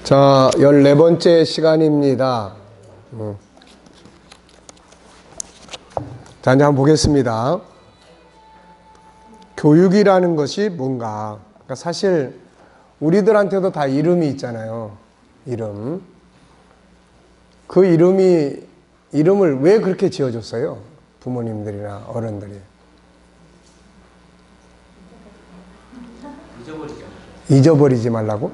자, 14번째 시간입니다. 자, 이제 한번 보겠습니다. 교육이라는 것이 뭔가. 그러니까 사실 우리들한테도 다 이름이 있잖아요. 이름. 그 이름을 왜 그렇게 지어줬어요? 부모님들이나 어른들이. 잊어버리지 말라고?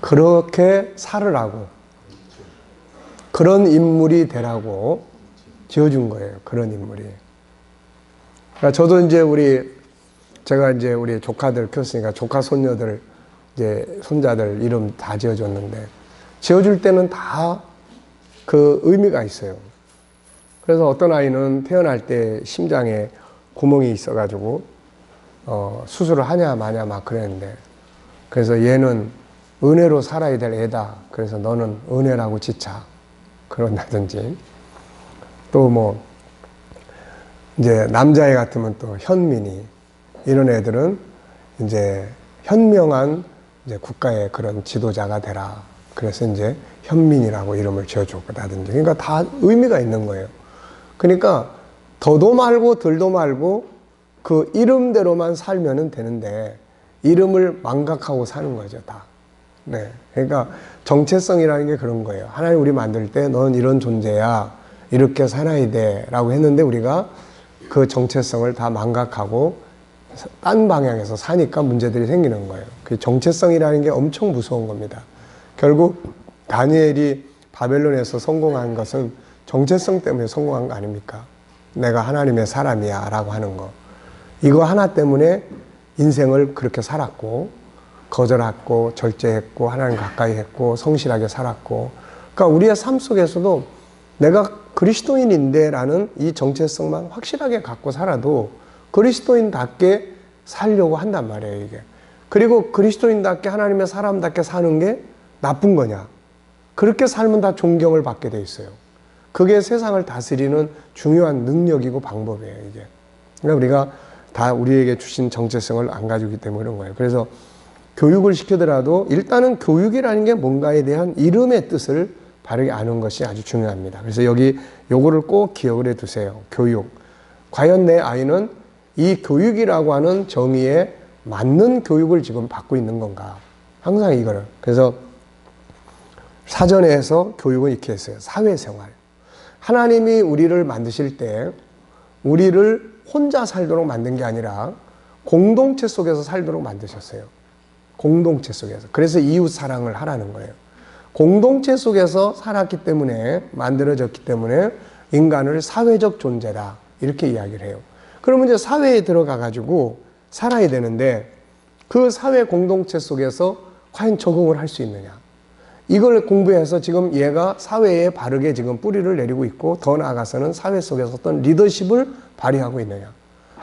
그렇게 살으라고. 그런 인물이 되라고 지어준 거예요. 그런 인물이. 그러니까 저도 이제 제가 이제 우리 조카들 키웠으니까 조카 손녀들, 이제 손자들 이름 다 지어줬는데, 지어줄 때는 다 그 의미가 있어요. 그래서 어떤 아이는 태어날 때 심장에 구멍이 있어가지고, 수술을 하냐 마냐 막 그랬는데, 그래서 얘는 은혜로 살아야 될 애다. 그래서 너는 은혜라고 지차. 그런다든지. 또 뭐, 이제 남자애 같으면 또 현민이. 이런 애들은 이제 현명한 이제 국가의 그런 지도자가 되라. 그래서 이제 현민이라고 이름을 지어줬다든지. 그러니까 다 의미가 있는 거예요. 그러니까 더도 말고 덜도 말고 그 이름대로만 살면은 되는데, 이름을 망각하고 사는 거죠, 다. 네. 그러니까 정체성이라는 게 그런 거예요. 하나님 우리 만들 때 넌 이런 존재야. 이렇게 살아야 돼. 라고 했는데 우리가 그 정체성을 다 망각하고 딴 방향에서 사니까 문제들이 생기는 거예요. 그 정체성이라는 게 엄청 무서운 겁니다. 결국 다니엘이 바벨론에서 성공한 것은 정체성 때문에 성공한 거 아닙니까? 내가 하나님의 사람이야 라고 하는 거. 이거 하나 때문에 인생을 그렇게 살았고, 거절했고, 절제했고, 하나님 가까이 했고, 성실하게 살았고. 그러니까 우리의 삶 속에서도 내가 그리스도인인데 라는 이 정체성만 확실하게 갖고 살아도 그리스도인답게 살려고 한단 말이에요, 이게. 그리고 그리스도인답게 하나님의 사람답게 사는 게 나쁜 거냐? 그렇게 살면 다 존경을 받게 돼 있어요. 그게 세상을 다스리는 중요한 능력이고 방법이에요, 이게. 그러니까 우리가 다 우리에게 주신 정체성을 안 가지고 있기 때문에 그런 거예요. 그래서 교육을 시키더라도 일단은 교육이라는 게 뭔가에 대한 이름의 뜻을 바르게 아는 것이 아주 중요합니다. 그래서 여기 요거를 꼭 기억을 해 두세요. 교육. 과연 내 아이는 이 교육이라고 하는 정의에 맞는 교육을 지금 받고 있는 건가? 항상 이거를. 그래서 사전에서 교육은 이렇게 했어요. 사회생활. 하나님이 우리를 만드실 때 우리를 혼자 살도록 만든 게 아니라 공동체 속에서 살도록 만드셨어요. 공동체 속에서. 그래서 이웃 사랑을 하라는 거예요. 공동체 속에서 살았기 때문에, 만들어졌기 때문에 인간을 사회적 존재다. 이렇게 이야기를 해요. 그러면 이제 사회에 들어가가지고 살아야 되는데, 그 사회 공동체 속에서 과연 적응을 할 수 있느냐. 이걸 공부해서 지금 얘가 사회에 바르게 지금 뿌리를 내리고 있고, 더 나아가서는 사회 속에서 어떤 리더십을 발휘하고 있느냐.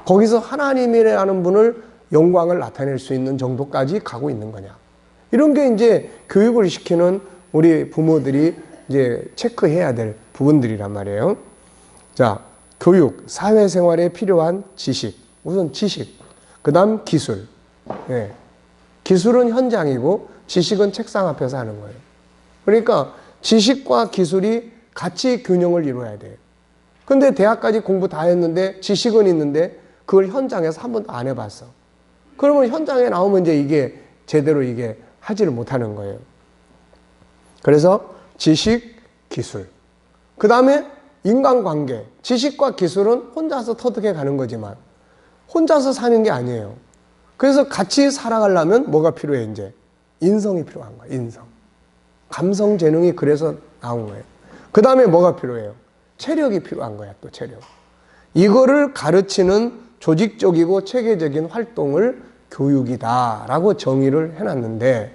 거기서 하나님이라는 분을 영광을 나타낼 수 있는 정도까지 가고 있는 거냐. 이런 게 이제 교육을 시키는 우리 부모들이 이제 체크해야 될 부분들이란 말이에요. 자, 교육, 사회생활에 필요한 지식. 우선 지식. 그 다음 기술. 네. 기술은 현장이고 지식은 책상 앞에서 하는 거예요. 그러니까 지식과 기술이 같이 균형을 이루어야 돼요. 근데 대학까지 공부 다 했는데 지식은 있는데 그걸 현장에서 한 번도 안 해봤어. 그러면 현장에 나오면 이제 이게 제대로 이게 하지를 못하는 거예요. 그래서 지식, 기술. 그 다음에 인간관계. 지식과 기술은 혼자서 터득해 가는 거지만 혼자서 사는 게 아니에요. 그래서 같이 살아가려면 뭐가 필요해, 이제? 인성이 필요한 거예요, 인성. 감성 재능이 그래서 나온 거예요. 그 다음에 뭐가 필요해요? 체력이 필요한 거야, 또 체력. 이거를 가르치는 조직적이고 체계적인 활동을 교육이다라고 정의를 해놨는데,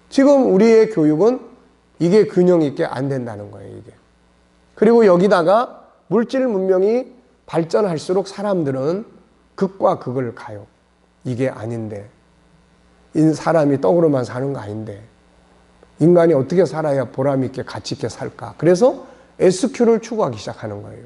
지금 우리의 교육은 이게 균형 있게 안 된다는 거예요, 이게. 그리고 여기다가 물질 문명이 발전할수록 사람들은 극과 극을 가요. 이게 아닌데. 사람이 떡으로만 사는 거 아닌데. 인간이 어떻게 살아야 보람 있게 가치 있게 살까? 그래서 SQ를 추구하기 시작하는 거예요.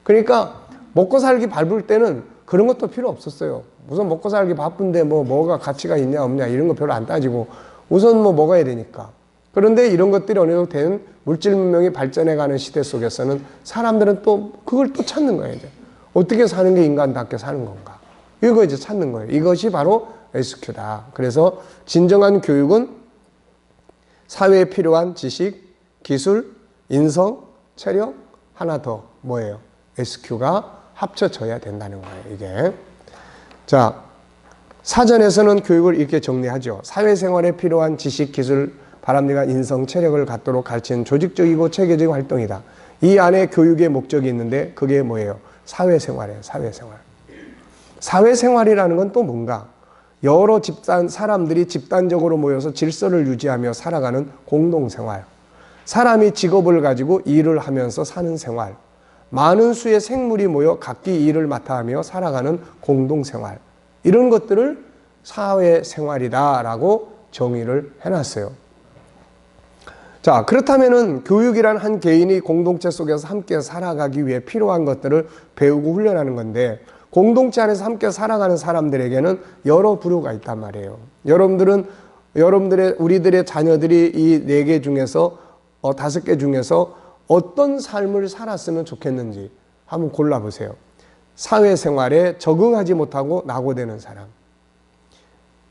그러니까 먹고 살기 바쁠 때는 그런 것도 필요 없었어요. 우선 먹고 살기 바쁜데 뭐가 가치가 있냐 없냐 이런 거 별로 안 따지고 우선 먹어야 되니까. 그런데 이런 것들이 어느 정도 된 물질 문명이 발전해가는 시대 속에서는 사람들은 또 그걸 또 찾는 거예요. 이제. 어떻게 사는 게 인간답게 사는 건가. 이거 이제 찾는 거예요. 이것이 바로 SQ다. 그래서 진정한 교육은 사회에 필요한 지식, 기술, 인성, 체력, 하나 더 뭐예요? SQ가 합쳐져야 된다는 거예요. 이게. 자, 사전에서는 교육을 이렇게 정리하죠. 사회생활에 필요한 지식, 기술, 바람직한 인성, 체력을 갖도록 가르치는 조직적이고 체계적인 활동이다. 이 안에 교육의 목적이 있는데 그게 뭐예요? 사회생활이에요. 사회생활. 사회생활이라는 건 또 뭔가? 여러 집단 사람들이 집단적으로 모여서 질서를 유지하며 살아가는 공동생활. 사람이 직업을 가지고 일을 하면서 사는 생활. 많은 수의 생물이 모여 각기 일을 맡아하며 살아가는 공동생활. 이런 것들을 사회생활이다라고 정의를 해놨어요. 자, 그렇다면은 교육이란 한 개인이 공동체 속에서 함께 살아가기 위해 필요한 것들을 배우고 훈련하는 건데 공동체 안에서 함께 살아가는 사람들에게는 여러 부류가 있단 말이에요. 우리들의 자녀들이 이 4개 중에서 5개 중에서 어떤 삶을 살았으면 좋겠는지 한번 골라보세요. 사회생활에 적응하지 못하고 낙오되는 사람.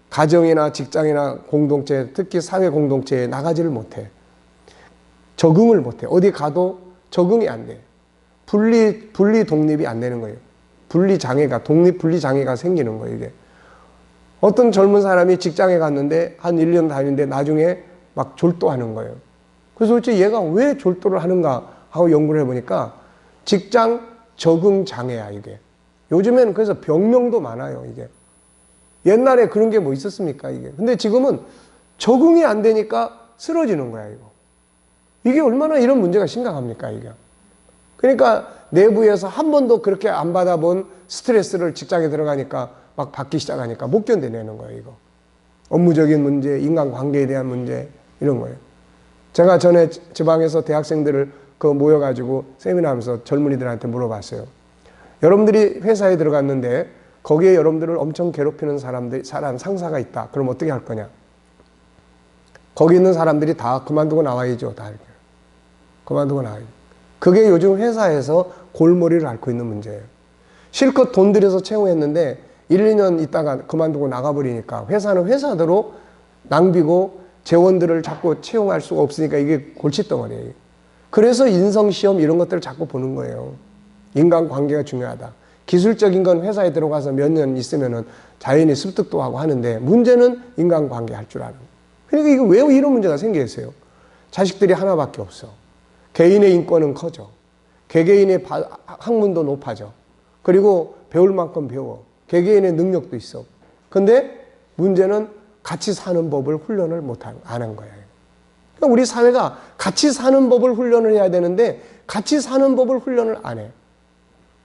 가정이나 직장이나 공동체, 특히 사회 공동체에 나가지를 못해. 적응을 못해. 어디 가도 적응이 안 돼. 분리 독립이 안 되는 거예요. 독립 분리 장애가 생기는 거예요, 이게. 어떤 젊은 사람이 직장에 갔는데 한 1년 다니는데 나중에 막 졸도하는 거예요. 그래서 도대체 얘가 왜 졸도를 하는가 하고 연구를 해보니까 직장 적응 장애야, 이게. 요즘에는 그래서 병명도 많아요, 이게. 옛날에 그런 게 뭐 있었습니까, 이게. 근데 지금은 적응이 안 되니까 쓰러지는 거야, 이거. 이게 얼마나 이런 문제가 심각합니까, 이게. 그러니까 내부에서 한 번도 그렇게 안 받아본 스트레스를 직장에 들어가니까 막 받기 시작하니까 못 견뎌내는 거예요, 이거. 업무적인 문제, 인간관계에 대한 문제, 이런 거예요. 제가 전에 지방에서 대학생들을 모여가지고 세미나 하면서 젊은이들한테 물어봤어요. 여러분들이 회사에 들어갔는데 거기에 여러분들을 엄청 괴롭히는 상사가 있다. 그럼 어떻게 할 거냐? 거기 있는 사람들이 다 그만두고 나와야죠. 다 이렇게. 그만두고 나와야죠. 그게 요즘 회사에서 골머리를 앓고 있는 문제예요. 실컷 돈 들여서 채용했는데 1, 2년 있다가 그만두고 나가버리니까 회사는 회사대로 낭비고 재원들을 자꾸 채용할 수가 없으니까 이게 골칫덩어리예요. 그래서 인성시험 이런 것들을 자꾸 보는 거예요. 인간관계가 중요하다. 기술적인 건 회사에 들어가서 몇 년 있으면은 자연히 습득도 하고 하는데 문제는 인간관계 할 줄 아는. 그러니까 이거 왜 이런 문제가 생기겠어요? 자식들이 하나밖에 없어. 개인의 인권은 커져. 개개인의 학문도 높아져. 그리고 배울 만큼 배워. 개개인의 능력도 있어. 근데 문제는 같이 사는 법을 훈련을 안 한 거예요. 그러니까 우리 사회가 같이 사는 법을 훈련을 해야 되는데 같이 사는 법을 훈련을 안 해.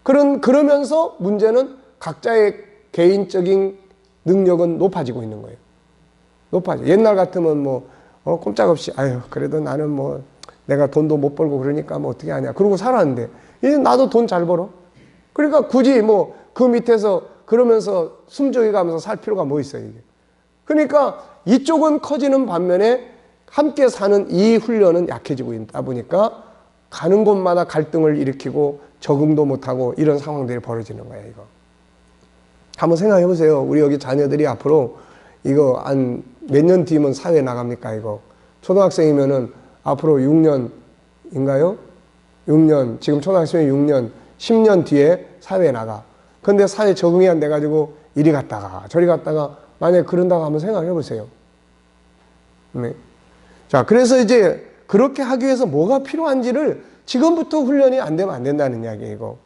그러면서 문제는 각자의 개인적인 능력은 높아지고 있는 거예요. 높아져. 옛날 같으면 꼼짝없이 그래도 나는 내가 돈도 못 벌고 그러니까 어떻게 하냐. 그러고 살았는데 이제 나도 돈 잘 벌어. 그러니까 굳이 그 밑에서 그러면서 숨죽여 가면서 살 필요가 뭐 있어요, 이게. 그러니까 이쪽은 커지는 반면에 함께 사는 이 훈련은 약해지고 있다 보니까 가는 곳마다 갈등을 일으키고 적응도 못하고 이런 상황들이 벌어지는 거예요, 이거. 한번 생각해 보세요. 우리 여기 자녀들이 앞으로 이거 한 몇 년 뒤면 사회에 나갑니까, 이거. 초등학생이면은 앞으로 6년인가요? 6년, 지금 초등학생이 6년, 10년 뒤에 사회에 나가. 근데 사회 적응이 안 돼가지고 이리 갔다가 저리 갔다가 만약에 그런다고 한번 생각해 보세요. 네. 자, 그래서 이제 그렇게 하기 위해서 뭐가 필요한지를 지금부터 훈련이 안 되면 안 된다는 이야기예요, 이거.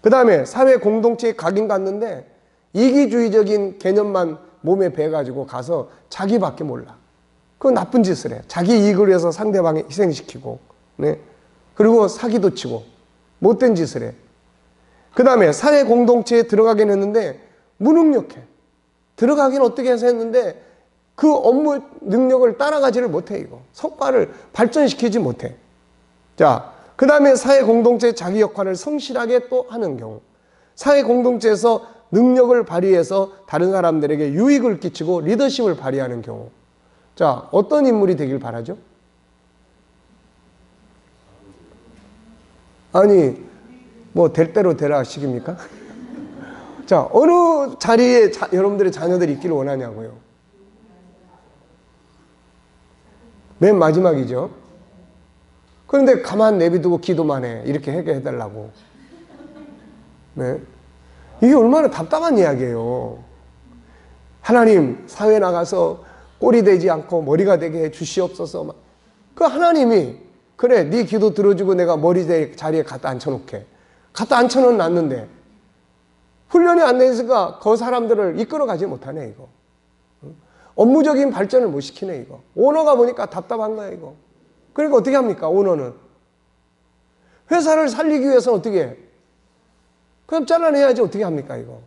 그 다음에 사회 공동체에 가긴 갔는데 이기주의적인 개념만 몸에 배가지고 가서 자기밖에 몰라. 그건 나쁜 짓을 해. 자기 이익을 위해서 상대방을 희생시키고, 네. 그리고 사기도 치고, 못된 짓을 해. 그 다음에 사회 공동체에 들어가긴 했는데 무능력해. 들어가긴 어떻게 해서 했는데 그 업무 능력을 따라가지를 못해, 이거. 성과를 발전시키지 못해. 자, 그 다음에 사회 공동체의 자기 역할을 성실하게 또 하는 경우. 사회 공동체에서 능력을 발휘해서 다른 사람들에게 유익을 끼치고 리더십을 발휘하는 경우. 자, 어떤 인물이 되길 바라죠? 아니, 뭐 될 대로 되라 식입니까? 자, 어느 자리에 여러분들의 자녀들이 있기를 원하냐고요? 맨 마지막이죠. 그런데 가만 내비두고 기도만 해. 이렇게 해달라고. 네. 이게 얼마나 답답한 이야기예요. 하나님, 사회 나가서 꼴이 되지 않고 머리가 되게 해 주시옵소서. 그 하나님이, 그래, 네 기도 들어주고 내가 머리 자리에 갖다 앉혀놓게. 갖다 앉혀놓았는데, 훈련이 안 되니까 그 사람들을 이끌어가지 못하네, 이거. 업무적인 발전을 못 시키네, 이거. 오너가 보니까 답답한 거야, 이거. 그러니까 어떻게 합니까, 오너는? 회사를 살리기 위해서는 어떻게 해? 그럼 잘라내야지, 어떻게 합니까, 이거.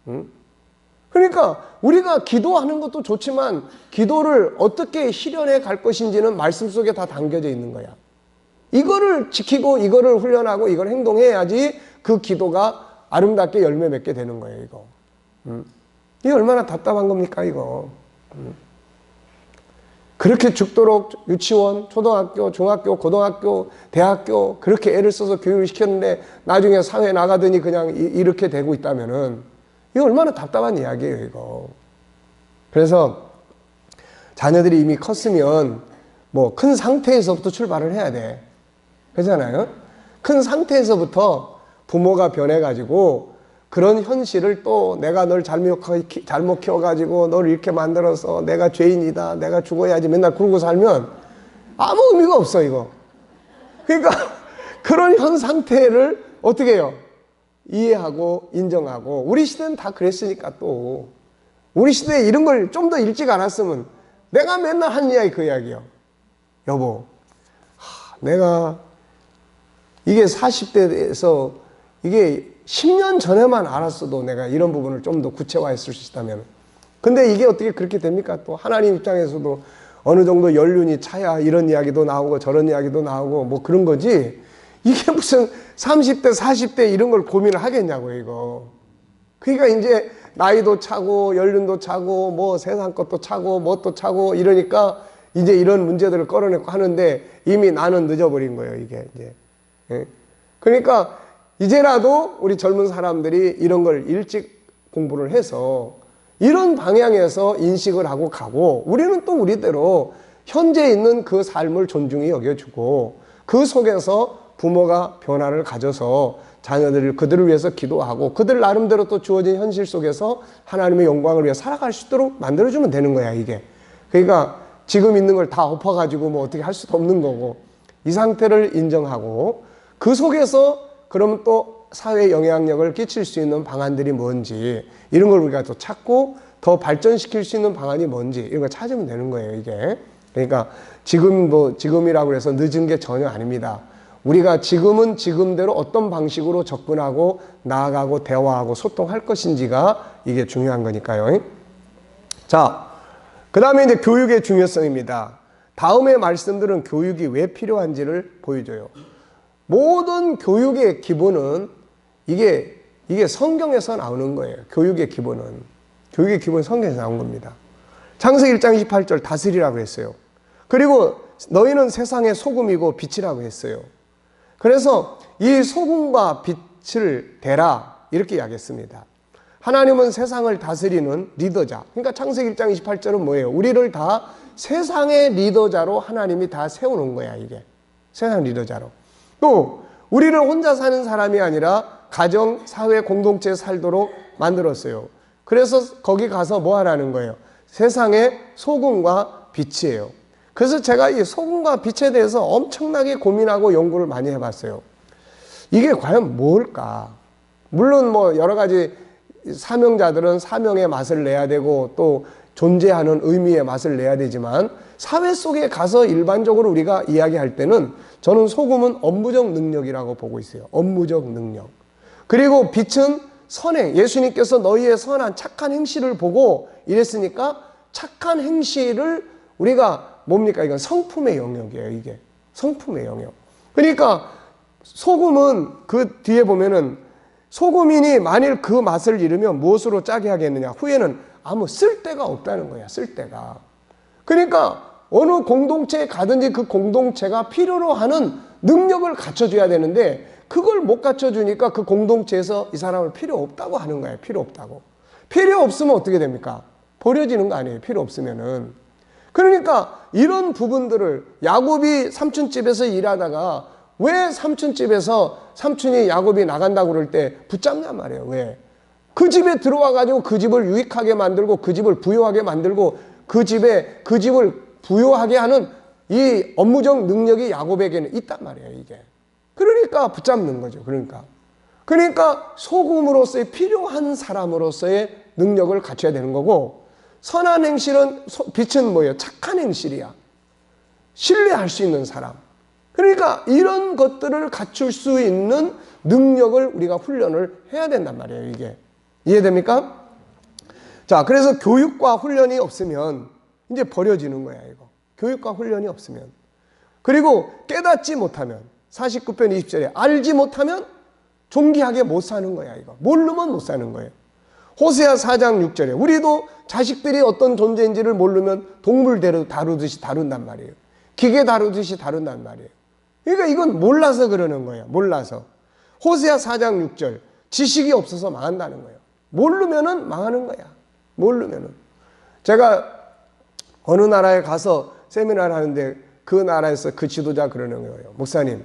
응? 그러니까 우리가 기도하는 것도 좋지만 기도를 어떻게 실현해 갈 것인지는 말씀 속에 다 담겨져 있는 거야. 이거를 지키고 이거를 훈련하고 이걸 행동해야지 그 기도가 아름답게 열매 맺게 되는 거예요, 이거. 이게 얼마나 답답한 겁니까, 이거. 그렇게 죽도록 유치원, 초등학교, 중학교, 고등학교, 대학교 그렇게 애를 써서 교육을 시켰는데 나중에 사회에 나가더니 그냥 이렇게 되고 있다면은 이거 얼마나 답답한 이야기예요, 이거. 그래서 자녀들이 이미 컸으면 뭐 큰 상태에서부터 출발을 해야 돼. 그렇잖아요? 큰 상태에서부터 부모가 변해가지고 그런 현실을 또 내가 널 잘못 키워가지고 널 이렇게 만들어서 내가 죄인이다, 내가 죽어야지 맨날 그러고 살면 아무 의미가 없어, 이거. 그러니까 그런 현 상태를 어떻게 해요? 이해하고 인정하고. 우리 시대는 다 그랬으니까 또. 우리 시대에 이런 걸 좀 더 일찍 알았으면 내가 맨날 한 이야기 그 이야기요. 여보, 내가 이게 40대에서 이게 10년 전에만 알았어도 내가 이런 부분을 좀 더 구체화했을 수 있다면. 근데 이게 어떻게 그렇게 됩니까? 또 하나님 입장에서도 어느 정도 연륜이 차야 이런 이야기도 나오고 저런 이야기도 나오고 뭐 그런 거지. 이게 무슨 30대, 40대 이런 걸 고민을 하겠냐고요, 이거. 그러니까 이제 나이도 차고 연륜도 차고 뭐 세상 것도 차고 뭣도 차고 이러니까 이제 이런 문제들을 끌어내고 하는데 이미 나는 늦어버린 거예요, 이게 이제. 예. 그러니까 이제라도 우리 젊은 사람들이 이런 걸 일찍 공부를 해서 이런 방향에서 인식을 하고 가고 우리는 또 우리대로 현재 있는 그 삶을 존중히 여겨주고 그 속에서 부모가 변화를 가져서 자녀들을 그들을 위해서 기도하고 그들 나름대로 또 주어진 현실 속에서 하나님의 영광을 위해 살아갈 수 있도록 만들어주면 되는 거야, 이게. 그러니까 지금 있는 걸 다 엎어가지고 뭐 어떻게 할 수도 없는 거고 이 상태를 인정하고 그 속에서 그러면 또 사회에 영향력을 끼칠 수 있는 방안들이 뭔지 이런 걸 우리가 또 찾고 더 발전시킬 수 있는 방안이 뭔지 이런 걸 찾으면 되는 거예요, 이게. 그러니까 지금이라고 해서 늦은 게 전혀 아닙니다. 우리가 지금은 지금대로 어떤 방식으로 접근하고 나아가고 대화하고 소통할 것인지가 이게 중요한 거니까요. 자, 그 다음에 이제 교육의 중요성입니다. 다음의 말씀들은 교육이 왜 필요한지를 보여줘요. 모든 교육의 기본은 이게 성경에서 나오는 거예요. 교육의 기본은 성경에서 나온 겁니다. 창세기 1장 28절 다스리라고 했어요. 그리고 너희는 세상의 소금이고 빛이라고 했어요. 그래서 이 소금과 빛을 대라 이렇게 이야기했습니다. 하나님은 세상을 다스리는 리더자. 그러니까 창세기 1장 28절은 뭐예요? 우리를 다 세상의 리더자로 하나님이 다 세워놓은 거야, 이게. 세상 리더자로. 또 우리를 혼자 사는 사람이 아니라 가정, 사회, 공동체에 살도록 만들었어요. 그래서 거기 가서 뭐 하라는 거예요? 세상의 소금과 빛이에요. 그래서 제가 이 소금과 빛에 대해서 엄청나게 고민하고 연구를 많이 해봤어요. 이게 과연 뭘까? 물론 뭐 여러 가지 사명자들은 사명의 맛을 내야 되고 또 존재하는 의미의 맛을 내야 되지만 사회 속에 가서 일반적으로 우리가 이야기할 때는 저는 소금은 업무적 능력이라고 보고 있어요. 업무적 능력. 그리고 빛은 선행. 예수님께서 너희의 선한 착한 행실을 보고 이랬으니까 착한 행실을 우리가 뭡니까? 이건 성품의 영역이에요, 이게. 성품의 영역. 그러니까 소금은 그 뒤에 보면은 소금이니 만일 그 맛을 잃으면 무엇으로 짜게 하겠느냐. 후에는 아무 쓸데가 없다는 거야. 쓸데가. 그러니까 어느 공동체에 가든지 그 공동체가 필요로 하는 능력을 갖춰줘야 되는데 그걸 못 갖춰주니까 그 공동체에서 이 사람을 필요 없다고 하는 거예요. 필요 없다고. 필요 없으면 어떻게 됩니까? 버려지는 거 아니에요. 필요 없으면은. 그러니까 이런 부분들을 야곱이 삼촌집에서 일하다가 왜 삼촌집에서 삼촌이 야곱이 나간다고 그럴 때 붙잡냔 말이에요. 왜? 그 집에 들어와 가지고 그 집을 유익하게 만들고 그 집을 부유하게 만들고 그 집을 부유하게 하는 이 업무적 능력이 야곱에게는 있단 말이에요. 이게. 그러니까 붙잡는 거죠. 그러니까 소금으로서의 필요한 사람으로서의 능력을 갖춰야 되는 거고, 선한 행실은 빛은 뭐예요? 착한 행실이야. 신뢰할 수 있는 사람. 그러니까 이런 것들을 갖출 수 있는 능력을 우리가 훈련을 해야 된단 말이에요. 이게. 이해됩니까? 자, 그래서 교육과 훈련이 없으면 이제 버려지는 거야, 이거. 교육과 훈련이 없으면. 그리고 깨닫지 못하면 49편 20절에 알지 못하면 존귀하게 못 사는 거야, 이거. 모르면 못 사는 거예요. 호세아 4장 6절에 우리도 자식들이 어떤 존재인지를 모르면 동물 다루듯이 다룬단 말이에요. 기계 다루듯이 다룬단 말이에요. 그러니까 이건 몰라서 그러는 거예요. 몰라서. 호세아 4장 6절 지식이 없어서 망한다는 거예요. 모르면은 망하는 거야. 모르면은. 제가 어느 나라에 가서 세미나를 하는데 그 나라에서 그 지도자 그러는 거예요. 목사님,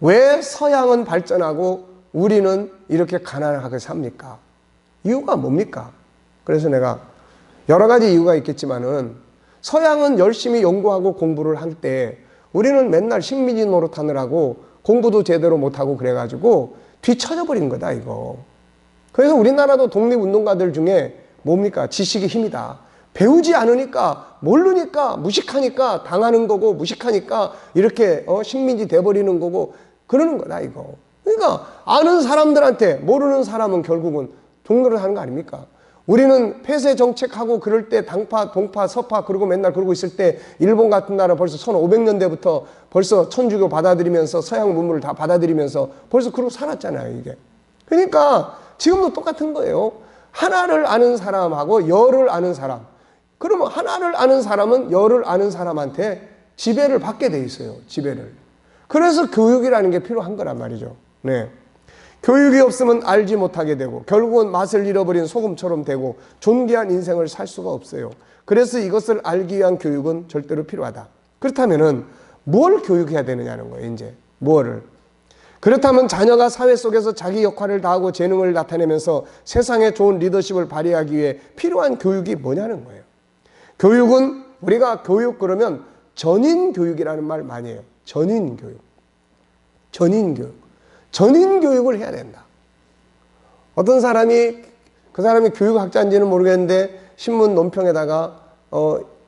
왜 서양은 발전하고 우리는 이렇게 가난하게 삽니까? 이유가 뭡니까? 그래서 내가 여러 가지 이유가 있겠지만은 서양은 열심히 연구하고 공부를 할 때 우리는 맨날 식민지 노릇하느라고 공부도 제대로 못하고 그래가지고 뒤처져 버린 거다, 이거. 그래서 우리나라도 독립운동가들 중에 뭡니까? 지식이 힘이다. 배우지 않으니까, 모르니까, 무식하니까 당하는 거고, 무식하니까 이렇게 식민지 돼버리는 거고, 그러는 거다, 이거. 그러니까 아는 사람들한테 모르는 사람은 결국은 종노릇 하는 거 아닙니까? 우리는 폐쇄 정책하고 그럴 때 당파, 동파, 서파 그러고 맨날 그러고 있을 때 일본 같은 나라 벌써 1500년대부터 벌써 천주교 받아들이면서 서양 문물을 다 받아들이면서 벌써 그러고 살았잖아요, 이게. 그러니까 지금도 똑같은 거예요. 하나를 아는 사람하고 열을 아는 사람. 그러면 하나를 아는 사람은 열을 아는 사람한테 지배를 받게 돼 있어요. 지배를. 그래서 교육이라는 게 필요한 거란 말이죠. 네. 교육이 없으면 알지 못하게 되고 결국은 맛을 잃어버린 소금처럼 되고 존귀한 인생을 살 수가 없어요. 그래서 이것을 알기 위한 교육은 절대로 필요하다. 그렇다면은 뭘 교육해야 되느냐는 거예요. 이제 뭐를. 그렇다면 자녀가 사회 속에서 자기 역할을 다하고 재능을 나타내면서 세상에 좋은 리더십을 발휘하기 위해 필요한 교육이 뭐냐는 거예요. 교육은 우리가 교육 그러면 전인교육이라는 말 많이 해요. 전인교육. 전인교육. 전인교육을 해야 된다. 어떤 사람이 그 사람이 교육학자인지는 모르겠는데 신문 논평에다가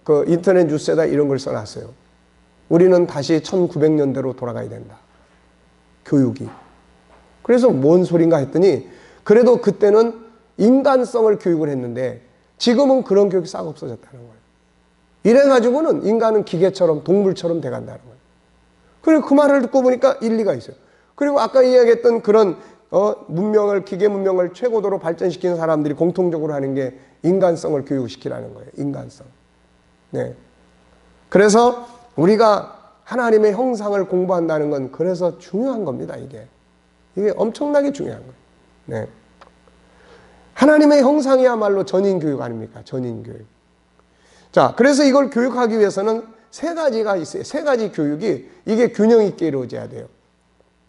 그 인터넷 뉴스에다 이런 걸 써놨어요. 우리는 다시 1900년대로 돌아가야 된다. 교육이. 그래서 뭔 소린가 했더니 그래도 그때는 인간성을 교육을 했는데 지금은 그런 교육이 싹 없어졌다는 거예요. 이래가지고는 인간은 기계처럼 동물처럼 돼간다는 거예요. 그리고 그 말을 듣고 보니까 일리가 있어요. 그리고 아까 이야기했던 그런 문명을, 기계 문명을 최고도로 발전시키는 사람들이 공통적으로 하는 게 인간성을 교육시키라는 거예요. 인간성. 네. 그래서 우리가 하나님의 형상을 공부한다는 건 그래서 중요한 겁니다. 이게 엄청나게 중요한 거예요. 네. 하나님의 형상이야말로 전인교육 아닙니까? 전인교육. 자, 그래서 이걸 교육하기 위해서는 세 가지가 있어요. 세 가지 교육이 이게 균형 있게 이루어져야 돼요.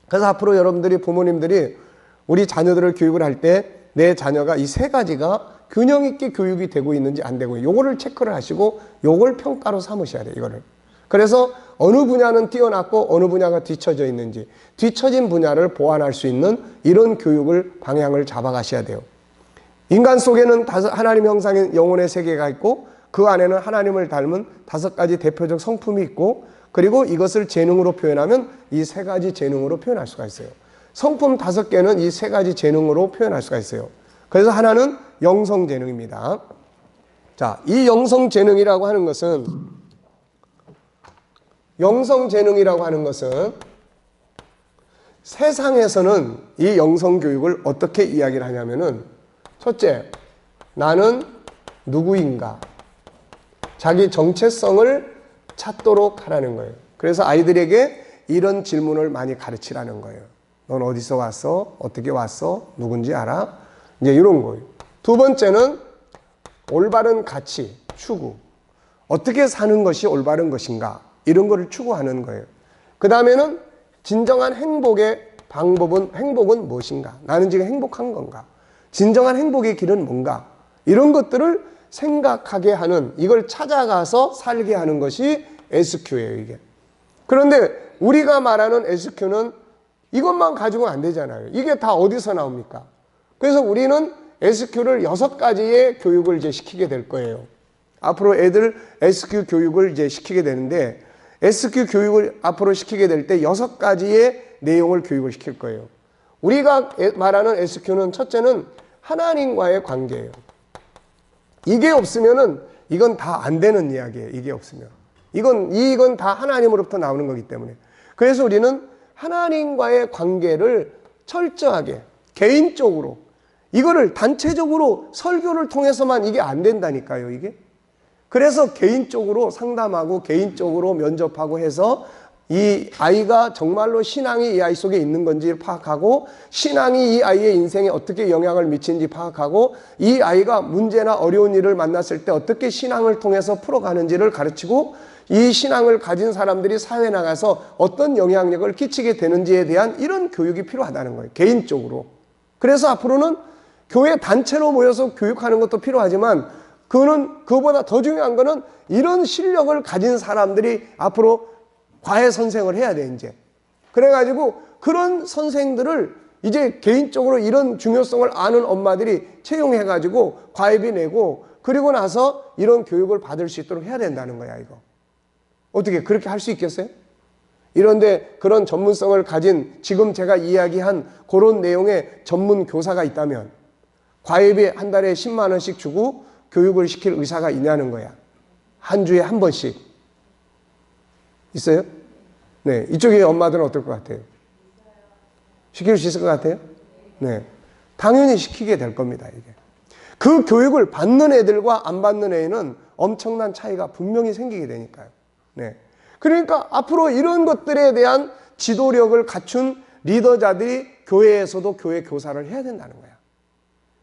그래서 앞으로 여러분들이 부모님들이 우리 자녀들을 교육을 할 때 내 자녀가 이 세 가지가 균형 있게 교육이 되고 있는지 안 되고 요거를 체크를 하시고 요걸 평가로 삼으셔야 돼요. 이거를. 그래서 어느 분야는 뛰어났고 어느 분야가 뒤처져 있는지 뒤처진 분야를 보완할 수 있는 이런 교육을 방향을 잡아가셔야 돼요. 인간 속에는 하나님 형상인 영혼의 세계가 있고 그 안에는 하나님을 닮은 5가지 대표적 성품이 있고 그리고 이것을 재능으로 표현하면 이 3가지 재능으로 표현할 수가 있어요. 성품 5개는 이 3가지 재능으로 표현할 수가 있어요. 그래서 하나는 영성 재능입니다. 자, 이 영성 재능이라고 하는 것은 세상에서는 이 영성교육을 어떻게 이야기를 하냐면은, 첫째, 나는 누구인가? 자기 정체성을 찾도록 하라는 거예요. 그래서 아이들에게 이런 질문을 많이 가르치라는 거예요. 넌 어디서 왔어? 어떻게 왔어? 누군지 알아? 이제 이런 거예요. 두 번째는 올바른 가치, 추구. 어떻게 사는 것이 올바른 것인가? 이런 거를 추구하는 거예요. 그 다음에는 진정한 행복의 방법은, 행복은 무엇인가? 나는 지금 행복한 건가? 진정한 행복의 길은 뭔가? 이런 것들을 생각하게 하는, 이걸 찾아가서 살게 하는 것이 SQ예요, 이게. 그런데 우리가 말하는 SQ는 이것만 가지고는 안 되잖아요. 이게 다 어디서 나옵니까? 그래서 우리는 SQ를 6가지의 교육을 이제 시키게 될 거예요. 앞으로 애들 SQ 교육을 이제 시키게 되는데, SQ 교육을 앞으로 시키게 될 때 6가지의 내용을 교육을 시킬 거예요. 우리가 말하는 SQ는 첫째는 하나님과의 관계예요. 이게 없으면은 이건 다 안 되는 이야기예요. 이게 없으면. 이건 다 하나님으로부터 나오는 거기 때문에. 그래서 우리는 하나님과의 관계를 철저하게, 개인적으로, 이거를 단체적으로 설교를 통해서만 이게 안 된다니까요, 이게. 그래서 개인적으로 상담하고 개인적으로 면접하고 해서 이 아이가 정말로 신앙이 이 아이 속에 있는 건지 파악하고, 신앙이 이 아이의 인생에 어떻게 영향을 미치는지 파악하고, 이 아이가 문제나 어려운 일을 만났을 때 어떻게 신앙을 통해서 풀어가는지를 가르치고, 이 신앙을 가진 사람들이 사회에 나가서 어떤 영향력을 끼치게 되는지에 대한 이런 교육이 필요하다는 거예요, 개인적으로. 그래서 앞으로는 교회 단체로 모여서 교육하는 것도 필요하지만, 그거보다 더 중요한 거는 이런 실력을 가진 사람들이 앞으로 과외 선생을 해야 돼, 이제. 그래가지고 그런 선생들을 이제 개인적으로 이런 중요성을 아는 엄마들이 채용해가지고 과외비 내고, 그리고 나서 이런 교육을 받을 수 있도록 해야 된다는 거야, 이거. 어떻게 그렇게 할 수 있겠어요? 이런데 그런 전문성을 가진, 지금 제가 이야기한 그런 내용의 전문 교사가 있다면 과외비 한 달에 10만 원씩 주고 교육을 시킬 의사가 있냐는 거야. 한 주에 한 번씩. 있어요? 네. 이쪽의 엄마들은 어떨 것 같아요? 시킬 수 있을 것 같아요? 네. 당연히 시키게 될 겁니다, 이게. 그 교육을 받는 애들과 안 받는 애는 엄청난 차이가 분명히 생기게 되니까요. 네. 그러니까 앞으로 이런 것들에 대한 지도력을 갖춘 리더자들이 교회에서도 교회 교사를 해야 된다는 거야.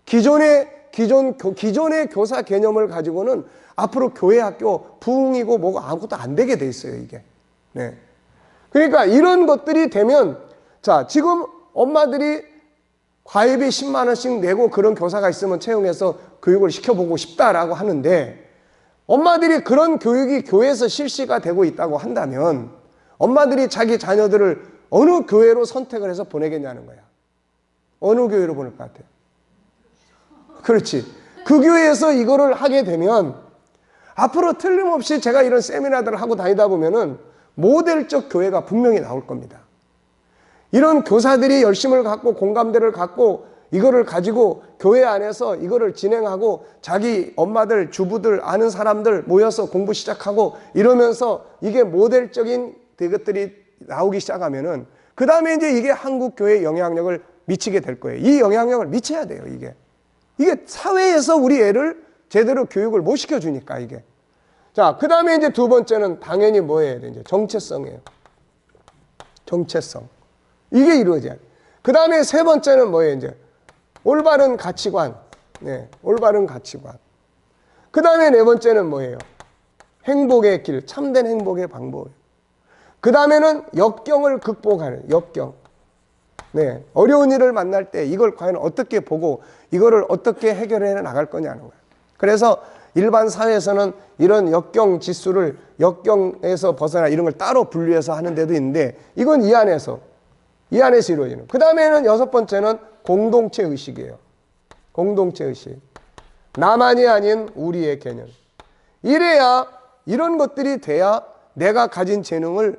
기존의 교사 개념을 가지고는 앞으로 교회 학교 부흥이고 뭐고 아무것도 안 되게 돼 있어요, 이게. 네. 그러니까 이런 것들이 되면, 자, 지금 엄마들이 과외비 10만 원씩 내고 그런 교사가 있으면 채용해서 교육을 시켜보고 싶다라고 하는데, 엄마들이 그런 교육이 교회에서 실시가 되고 있다고 한다면 엄마들이 자기 자녀들을 어느 교회로 선택을 해서 보내겠냐는 거야. 어느 교회로 보낼 것 같아요? 그렇지. 그 교회에서 이거를 하게 되면 앞으로 틀림없이 제가 이런 세미나들을 하고 다니다 보면은 모델적 교회가 분명히 나올 겁니다. 이런 교사들이 열심을 갖고 공감대를 갖고 이거를 가지고 교회 안에서 이거를 진행하고 자기 엄마들, 주부들, 아는 사람들 모여서 공부 시작하고 이러면서 이게 모델적인 것들이 나오기 시작하면은 그 다음에 이제 이게 한국 교회에 영향력을 미치게 될 거예요. 이 영향력을 미쳐야 돼요, 이게. 이게 사회에서 우리 애를 제대로 교육을 못 시켜주니까, 이게. 자, 그 다음에 이제 두 번째는 당연히 뭐 해야 돼? 이제 정체성이에요. 정체성. 이게 이루어져야 돼. 그 다음에 세 번째는 뭐예요, 이제? 올바른 가치관. 네, 올바른 가치관. 그 다음에 네 번째는 뭐예요? 행복의 길, 참된 행복의 방법. 그 다음에는 역경을 극복하는, 역경. 네, 어려운 일을 만날 때 이걸 과연 어떻게 보고 이거를 어떻게 해결해 나갈 거냐는 거예요. 그래서 일반 사회에서는 이런 역경 지수를 역경에서 벗어나 이런 걸 따로 분류해서 하는 데도 있는데, 이건 이 안에서 이루어지는. 그 다음에는 여섯 번째는 공동체 의식이에요. 공동체 의식. 나만이 아닌 우리의 개념. 이래야, 이런 것들이 돼야 내가 가진 재능을